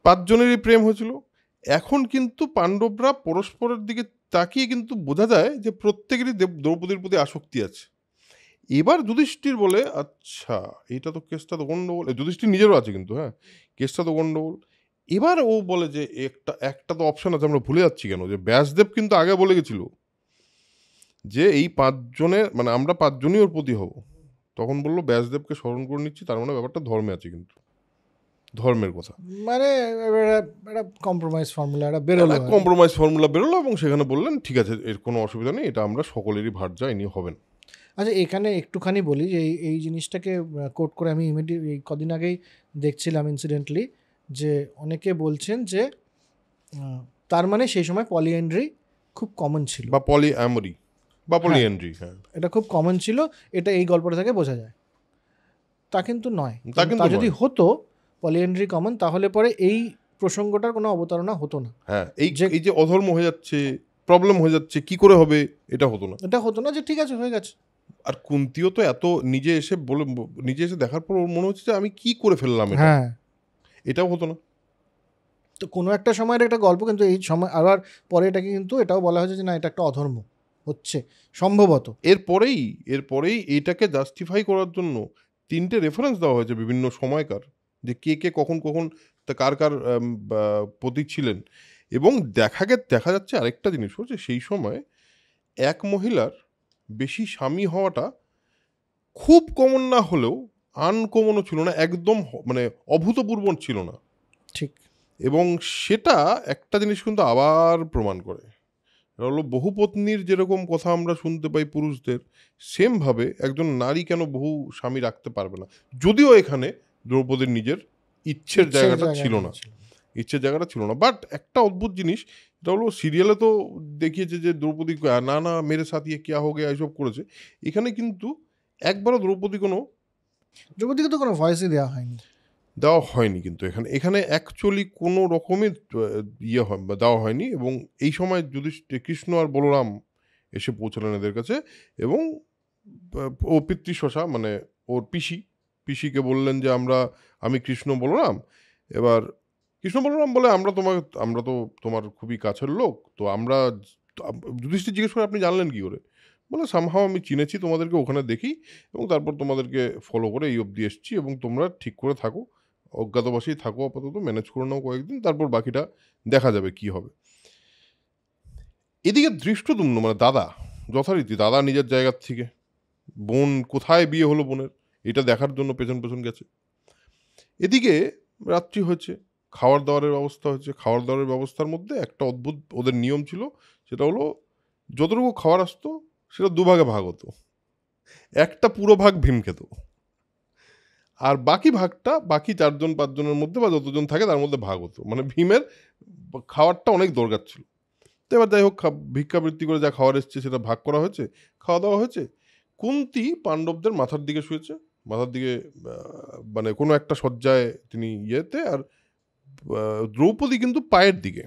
5 জনেরই প্রেম হয়েছিল, এখন কিন্তু পাণ্ডবরা পরস্পরের দিকে তাকিয়ে কিন্তু বোঝা যায় যে প্রত্যেকেরই দ্রৌপদীর প্রতি আসক্তি আছে। এবার যুধিষ্ঠির বলে আচ্ছা এটা তো কেসটা তো গন্ডগোল, যুধিষ্ঠির নিজেরও আছে কিন্তু, হ্যাঁ কেসটা তো গন্ডগোল। এবার ও বলে যে একটা তো অপশন আছে, আমরা ভুলে যাচ্ছি কেন, যে ব্যাসদেব কিন্তু আগে বলে গেছিল যে এই 5 জনের মানে আমরা 5 জনই ওর প্রতি হব। তখন বললো ব্যাসদেবকে স্মরণ করে নিচ্ছি, তার মানে ব্যাপারটা ধর্মে আছে, কিন্তু ধর্মের কথা, মানে একটা কম্প্রোমাইজ ফর্মুলা বেরোলো, এবং সেখানে বললেন ঠিক আছে এর কোনো অসুবিধা নেই, এটা আমরা সকলেরই ভার যা এ হবেন। আচ্ছা এখানে একটুখানি বলি যে এই জিনিসটাকে কোট করে আমি এই কদিন আগেই দেখছিলাম ইনসিডেন্টলি, যে অনেকে বলছেন যে তার মানে সেই সময় পলিএন্ড্রি খুব কমন ছিল, বা পলিঅ্যামরি বা পলিএন্ড্রি, হ্যাঁ এটা খুব কমন ছিল, এটা এই গল্পটা থেকে বোঝা যায়। তা কিন্তু নয়, তা যদি হতো পলিএন্ড্রি কমন, তাহলে পরে এই প্রসঙ্গটার কোনো অবতারণা হতো না। হ্যাঁ এই যে অধর্ম হয়ে যাচ্ছে, প্রবলেম হয়ে যাচ্ছে, কি করে হবে, এটা হতো না, যে ঠিক আছে হয়ে গেছে। আর কুন্তিও তো এত নিজে এসে দেখার পর ওর মনে হচ্ছে যে আমি কি করে ফেললাম, হ্যাঁ এটাও হতো না। তো কোনো একটা সময়ের একটা গল্প, কিন্তু এই সময় আবার পরে এটাকে কিন্তু এটাও বলা হয়েছে যে না এটা একটা অধর্ম হচ্ছে সম্ভবত। এরপরেই এইটাকে জাস্টিফাই করার জন্য 3টে রেফারেন্স দেওয়া হয়েছে বিভিন্ন সময়কার, যে কে কখন কার প্রতীক ছিলেন। এবং দেখা যাচ্ছে আরেকটা জিনিস হচ্ছে সেই সময় এক মহিলার বেশি স্বামী হওয়াটা খুব কমন না হলেও আনকমনও ছিল না, একদম মানে অভূতপূর্ব ছিল না, ঠিক। এবং সেটা একটা জিনিস কিন্তু আবার প্রমাণ করে, হলো বহুপত্নীর যেরকম কথা আমরা শুনতে পাই পুরুষদের, সেমভাবে একজন নারী কেন বহু স্বামী রাখতে পারবে না। যদিও এখানে দ্রৌপদীর নিজের ইচ্ছের জায়গাটা ছিল না, বাট একটা অদ্ভুত জিনিস, এটা হলো সিরিয়ালে তো দেখিয়েছে যে দ্রৌপদী না মেরে সাথ ইয়ে কিয়া হো গয়া এইসব করেছে, এখানে কিন্তু একবারও দ্রৌপদীকে তো কোনো ভয়েসই দেওয়া হয়নি, কিন্তু এখানে অ্যাকচুয়ালি কোনো রকমের দেওয়া হয়নি। এবং এই সময় যদি কৃষ্ণ আর বলরাম এসে পৌঁছালেন এদের কাছে, এবং ও পিতৃশশা মানে ওর পিসিকে বললেন যে আমি কৃষ্ণ বলরাম। এবার কৃষ্ণ বলরাম বলে আমরা তো তোমার খুবই কাছের লোক, তো আমরা যুধিষ্ঠির জিজ্ঞেস করে আপনি জানলেন কি করে, বলে সামহাও আমি চিনেছি তোমাদেরকে, ওখানে দেখি এবং তারপর তোমাদেরকে ফলো করে এই অবধি এসেছি, এবং তোমরা ঠিক করে থাকো, অজ্ঞাতবাসেই থাকো আপাতত, ম্যানেজ করে নাও কয়েকদিন, তারপর বাকিটা দেখা যাবে কি হবে। এদিকে ধৃষ্টদ্যুম্ন মানে দাদা, যথারীতি দাদা নিজের জায়গার থেকে, বোন কোথায় বিয়ে হলো বোনের এটা দেখার জন্য পেছন পেছন গেছে। এদিকে রাত্রি হয়েছে, খাওয়ার দাওয়ারের ব্যবস্থা হয়েছে। খাওয়ার দাওয়ারের ব্যবস্থার মধ্যে একটা অদ্ভুত ওদের নিয়ম ছিল, সেটা হলো যতটুকু খাবার আসতো সেটা দুভাগে ভাগ হতো। একটা পুরো ভাগ ভীম খেত, আর বাকি ভাগটা বাকি 4-5 জনের মধ্যে বা যতজন থাকে তার মধ্যে ভাগ হতো। মানে ভীমের খাওয়ারটা অনেক দরকার ছিল। তো এবার যাই হোক, ভিক্ষাবৃত্তি করে যা খাওয়ার এসছে সেটা ভাগ করা হয়েছে, খাওয়া দাওয়া হয়েছে। কুন্তী পাণ্ডবদের মাথার দিকে শুয়েছে, মাথার দিকে মানে কোনো একটা শয্যায় তিনি ইয়েতে, আর দ্রৌপদী কিন্তু পায়ের দিকে।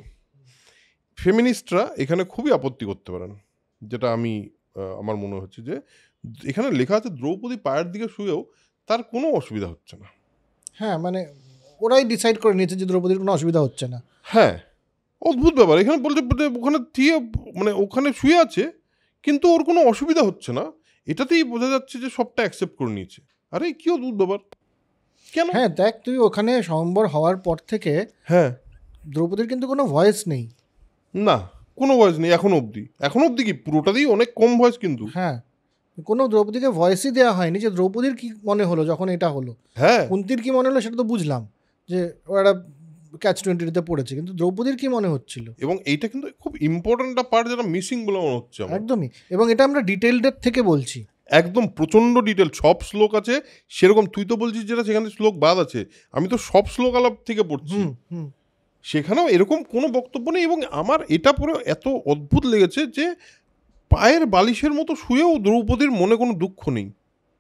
ফেমিনিস্টরা এখানে খুবই আপত্তি করতে পারেন, যেটা আমি আমার মনে হচ্ছে যে এখানে লেখা আছে দ্রৌপদী পায়ের দিকে শুয়েও তার কোনো অসুবিধা হচ্ছে না। হ্যাঁ, মানে ওরাই ডিসাইড করে নিয়েছে যে দ্রৌপদীর কোনো অসুবিধা হচ্ছে না। হ্যাঁ, অদ্ভুত ব্যাপার। এখানে বলছে ওখানে দিয়ে মানে ওখানে শুয়ে আছে কিন্তু ওর কোনো অসুবিধা হচ্ছে না, এটাতেই বোঝা যাচ্ছে যে সবটা অ্যাকসেপ্ট করে নিয়েছে। আরে কি অদ্ভুত ব্যাপার, কেন? হ্যাঁ দেখ, তুই ওখানে স্বয়ম্বর হওয়ার পর থেকে হ্যাঁ দ্রৌপদীর কিন্তু কোনো ভয়েস নেই। না, কোনো ভয়েস নেই এখনো অবধি কি পুরোটাতেই অনেক কম ভয়েস কিন্তু। হ্যাঁ, কোনো দ্রৌপদীকে ভয়েসই দেওয়া হয়নি যে দ্রৌপদীর কি মনে হলো যখন এটা হলো। হ্যাঁ, কুন্তির কি মনে হলো সেটা তো বুঝলাম, যে ওরা ক্যাচ-22 পড়েছে, কিন্তু দ্রৌপদীর কি মনে হচ্ছিল। এবং এইটা কিন্তু খুব ইম্পর্টেন্ট একটা পার্ট যেটা মিসিং বলে মনে হচ্ছে আমার। একদমই, এবং এটা আমরা ডিটেইলডের থেকে বলছি, একদম প্রচণ্ড ডিটেল। সব শ্লোক আছে সেরকম, তুই তো বলছিস যেটা সেখানে শ্লোক বাদ আছে, আমি তো সব শ্লোক আলাপ থেকে পড়ছি। সেখানেও এরকম কোনো বক্তব্য নেই। এবং আমার এটা পরে এত অদ্ভুত লেগেছে যে পায়ের বালিশের মতো শুয়েও দ্রৌপদীর মনে কোনো দুঃখ নেই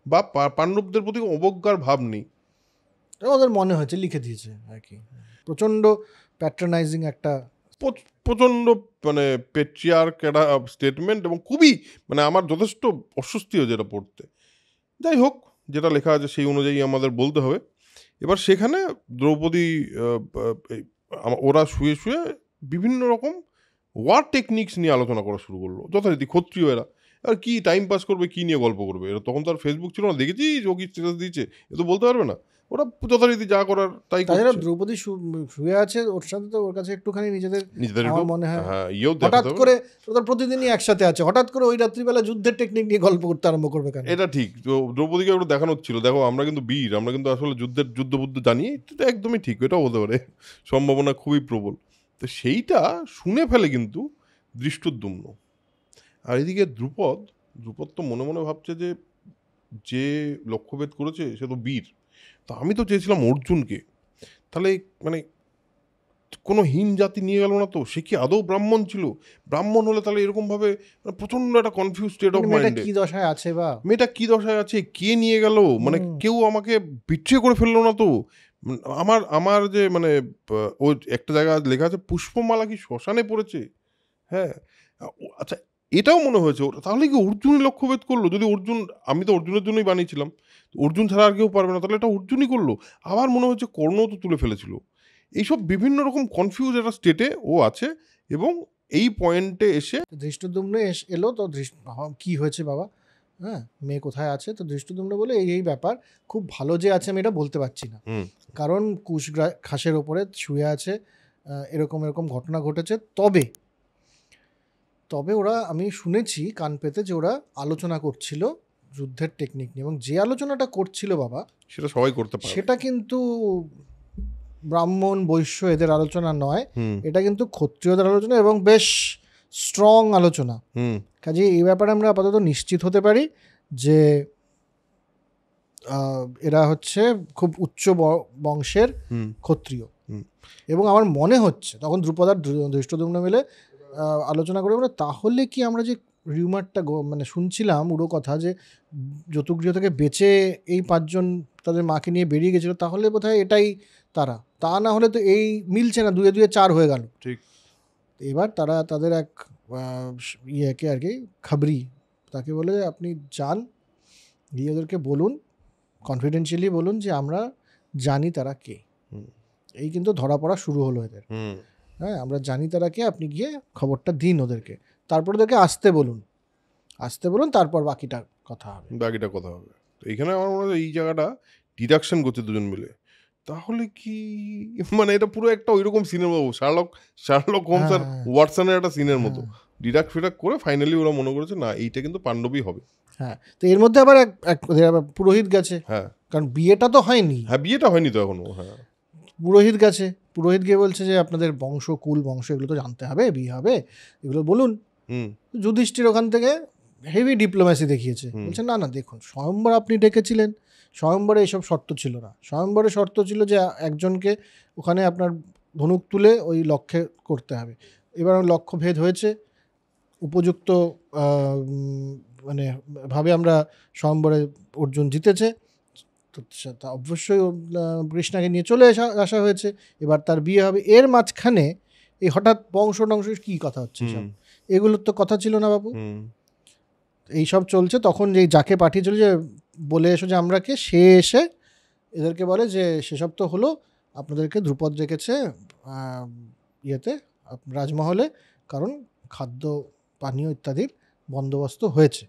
বা পাণ্ডবদের প্রতি অবজ্ঞার ভাব নেই। ওদের মনে হয়েছে লিখে দিয়েছে আর কি। প্রচণ্ড প্যাট্রনাইজিং একটা, প্রচণ্ড মানে পেট্রিয়ার্ক একটা স্টেটমেন্ট, এবং খুবই মানে আমার যথেষ্ট অস্বস্তি হয়েছে এটা পড়তে। যাই হোক, যেটা লেখা আছে সেই অনুযায়ী আমাদের বলতে হবে। এবার সেখানে দ্রৌপদী ওরা শুয়ে শুয়ে বিভিন্ন রকম ওয়ার টেকনিক্স নিয়ে আলোচনা করা শুরু করলো। যথারীতি ক্ষত্রিয় এরা আর কি টাইম পাস করবে, কি নিয়ে গল্প করবে। এরা তখন তো আর ফেসবুক ছিল না, দেখেছি ও কি স্ট্যাটাস দিয়েছে, এ তো বলতে পারবে না। ওরা যথারীতি যা করার তাই করছে। দ্রৌপদী শুয়ে আছে, ওর সাথে তো ওর কাছে একটুখানি নিজেদের আমার মনে হয় হঠাৎ করে ওরা প্রতিদিনই একসাথে আছে, হঠাৎ করে ওই রাত্রিবেলা যুদ্ধের টেকনিক নিয়ে গল্প করতে আরম্ভ করবে কেন? এটা ঠিক, দ্রৌপদীকে একটু দেখানো ছিল, দেখো আমরা কিন্তু বীর, আমরা কিন্তু আসলে যুদ্ধ জানি। এটা একদমই ঠিক, এটাও হতে পারে, সম্ভাবনা খুবই প্রবল। তো সেইটা শুনে ফেলে কিন্তু ধৃষ্টদ্যুম্ন। আর এদিকে দ্রুপদ তো মনে মনে ভাবছে যে লক্ষ্যভেদ করেছে সে তো বীর। তো আমি তো চেয়েছিলাম অর্জুনকে, তাহলে মানে কোনো হীন জাতি নিয়ে গেল না তো? সে কি আদৌ ব্রাহ্মণ ছিল? ব্রাহ্মণ হলে তাহলে এরকমভাবে প্রচণ্ড একটা কনফিউজ স্টেট অফ মাইন্ডে, কি দশায় আছে বা মেয়েটা কি দশায় আছে, কে নিয়ে গেল, মানে কেউ আমাকে বিট্রে করে ফেললো না তো? আমার যে মানে ওই একটা জায়গা লেখা আছে পুষ্পমালা কি শ্মশানে পড়েছে। হ্যাঁ, আচ্ছা, এটাও মনে হয়েছে ওর তাহলে কি অর্জুনই লক্ষ্যভেদ করলো? যদি অর্জুন, আমি তো অর্জুনের জন্যই বানিয়েছিলাম, অর্জুন ছাড়া আর কেউ পারবে না, তাহলে এটা অর্জুনই করলো। আবার মনে হচ্ছে কর্ণও তো তুলে ফেলেছিল। এইসব বিভিন্ন রকম কনফিউজ একটা স্টেটে ও আছে। এবং এই পয়েন্টে এসে ধৃষ্টদ্যুম্ন এলো, তো কি হয়েছে বাবা, হ্যাঁ মেয়ে কোথায় আছে? তো ধৃষ্টদ্যুম্ন বলে এই ব্যাপার, খুব ভালো যে আছে আমি এটা বলতে পারছি না, কারণ কুশ ঘাসের ওপরে শুয়ে আছে, এরকম ঘটনা ঘটেছে। তবে ওরা, আমি শুনেছি কান পেতে যে ওরা আলোচনা করছিল যুদ্ধের টেকনিক নিয়ে, এবং যে আলোচনাটা করছিল বাবা সেটা সবাই করতে পারে, সেটা কিন্তু ব্রাহ্মণ বৈশ্য এদের আলোচনা নয়, এটা কিন্তু ক্ষত্রিয়দের আলোচনা, এবং বেশ স্ট্রং আলোচনা। কাজে এই ব্যাপারে আমরা আপাতত নিশ্চিত হতে পারি যে এরা হচ্ছে খুব উচ্চ বংশের ক্ষত্রিয়। এবং আমার মনে হচ্ছে তখন দ্রুপদ আর ধৃষ্টদ্যুম্ন মিলে আলোচনা করে বলে, তাহলে কি আমরা যে রিউমারটা মানে শুনছিলাম উড়ো কথা, যে যতুগৃহ থেকে বেঁচে এই 5 জন তাদের মাকে নিয়ে বেরিয়ে গেছিল, তাহলে বোধহয় এটাই তারা, তা না হলে তো এই মিলছে না, 2 2 4 হয়ে গেল। ঠিক, এবার তারা তাদের এক ইয়েকে আর কি খাবরি, তাকে বলে আপনি যান গিয়ে ওদেরকে বলুন, কনফিডেন্সিয়ালি বলুন যে আমরা জানি তারা কে। এই কিন্তু ধরা পড়া শুরু হলো এদের। হ্যাঁ, আমরা জানি তারা কে, আপনি গিয়ে খবরটা দিন ওদেরকে, তারপর ওদেরকে আসতে বলুন, তারপর বাকিটা কথা হবে। এইখানে আমার মনে হয় এই জায়গাটা ডিডাকশন করছে দুজন মিলে। তাহলে কি মানে এটা পুরো একটা ওইরকম সিনের মতো, শার্লক হোমস আর ওয়াটসনের একটা সিনের মতো। ডিডাক্ট ফিডাক্ট করে ফাইনালি ওরা মনে করেছে না এইটা কিন্তু পাণ্ডবই হবে। হ্যাঁ, তো এর মধ্যে আবার এক পুরোহিত গেছে। হ্যাঁ, কারণ বিয়েটা তো হয়নি। হ্যাঁ, বিয়েটা হয়নি তো এখনো। হ্যাঁ, পুরোহিত গেছে, পুরোহিত গিয়ে বলছে যে আপনাদের বংশ এগুলো তো জানতে হবে, বিয়ে হবে, এগুলো বলুন। যুধিষ্ঠির ওখান থেকে হেভি ডিপ্লোম্যাসি দেখিয়েছে, বলছে না না দেখুন, স্বয়ম্বর আপনি ডেকেছিলেন, স্বয়ম্বরে এইসব শর্ত ছিল না। স্বয়ম্বরে শর্ত ছিল যে একজনকে ওখানে আপনার ধনুক তুলে ওই লক্ষ্যে করতে হবে। এবার লক্ষ্য ভেদ হয়েছে, উপযুক্ত মানে ভাবে আমরা স্বয়ম্বরে অর্জুন জিতেছে, তো তা অবশ্যই কৃষ্ণাকে নিয়ে চলে আসা হয়েছে, এবার তার বিয়ে হবে। এর মাঝখানে এই হঠাৎ বংশ কী কথা হচ্ছে, সব এগুলোর তো কথা ছিল না বাবু। এইসব চলছে, তখন যে যাকে পাঠিয়েছিল যে বলে এসো যে আমরা কে, সে এসে এদেরকে বলে যে সেসব তো হলো, আপনাদেরকে ধ্রুপদ রেখেছে ইয়েতে রাজমহলে, কারণ খাদ্য পানীয় ইত্যাদির বন্দোবস্ত হয়েছে।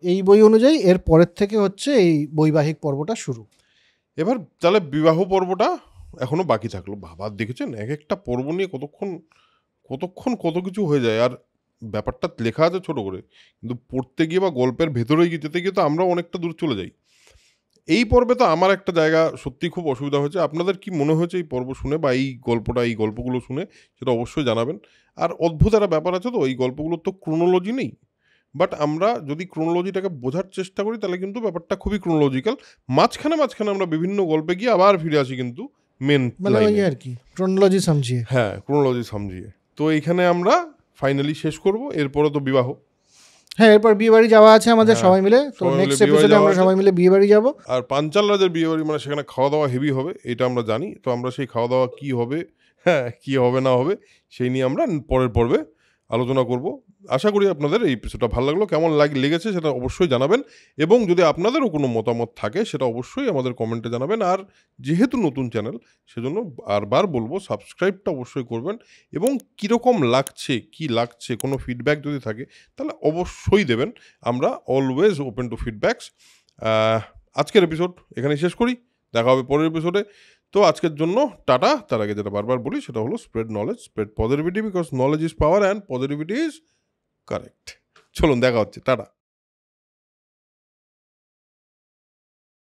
এই বই অনুযায়ী এর পরের থেকে হচ্ছে এই বৈবাহিক পর্বটা শুরু। এবার তাহলে বিবাহ পর্বটা এখনো বাকি থাকলো। বাবা দেখেছেন এক একটা পর্ব নিয়ে কতক্ষণ কত কিছু হয়ে যায়। আর ব্যাপারটা লেখা আছে ছোট করে, কিন্তু পড়তে গিয়ে বা গল্পের ভেতরে যেতে গিয়ে তো আমরা অনেকটা দূর চলে যাই। এই পর্বে তো আমার একটা জায়গা সত্যি খুব অসুবিধা হয়েছে। আপনাদের কি মনে হয়েছে এই পর্ব শুনে বা এই গল্পগুলো শুনে, সেটা অবশ্যই জানাবেন। আর অদ্ভুত একটা ব্যাপার আছে তো, এই গল্পগুলোর তো ক্রোনোলজি নেই, বাট আমরা যদি ক্রোনোলজিটাকে বোঝার চেষ্টা করি তাহলে কিন্তু ব্যাপারটা খুবই ক্রোনোলজিক্যাল। মাঝখানে আমরা বিভিন্ন গল্পে গিয়ে আবার ফিরে আসি কিন্তু মেন লাইনে আর কি, ক্রোনোলজি সমঝিয়ে। হ্যাঁ, ক্রোনোলজি সমঝিয়ে। তো এইখানে আমরা ফাইনালি শেষ করব, এরপরে তো বিবাহ। হ্যাঁ, এরপর বিয়ে বাড়ি যাওয়া আছে আমাদের সবাই মিলে। তো নেক্সট এপিসোডে আমরা সবাই মিলে বিয়ে বাড়ি যাব। আর পাঞ্চাল রাজের বিয়ে বাড়ি মানে সেখানে খাওয়া দাওয়া হেভি হবে, এটা আমরা জানি। তো আমরা সেই খাওয়া দাওয়া কি হবে, হ্যাঁ কি হবে না হবে, সেই নিয়ে আমরা পরের পর্বে আলোচনা করব। আশা করি আপনাদের এই এপিসোডটা ভালো লাগলো। কেমন লেগেছে সেটা অবশ্যই জানাবেন, এবং যদি আপনাদেরও কোনো মতামত থাকে সেটা অবশ্যই আমাদের কমেন্টে জানাবেন। আর যেহেতু নতুন চ্যানেল, সেজন্য বারবার বলবো সাবস্ক্রাইবটা অবশ্যই করবেন, এবং কীরকম লাগছে কোনো ফিডব্যাক যদি থাকে তাহলে অবশ্যই দেবেন। আমরা অলওয়েজ ওপেন টু ফিডব্যাকস। আজকের এপিসোড এখানেই শেষ করি, দেখা হবে পরের এপিসোডে। তো আজকের জন্য টাটা। তার আগে যেটা বারবার বলি সেটা হলো spread knowledge, spread positivity, because knowledge is power and positivity is correct. চলুন, দেখা হচ্ছে, টাটা।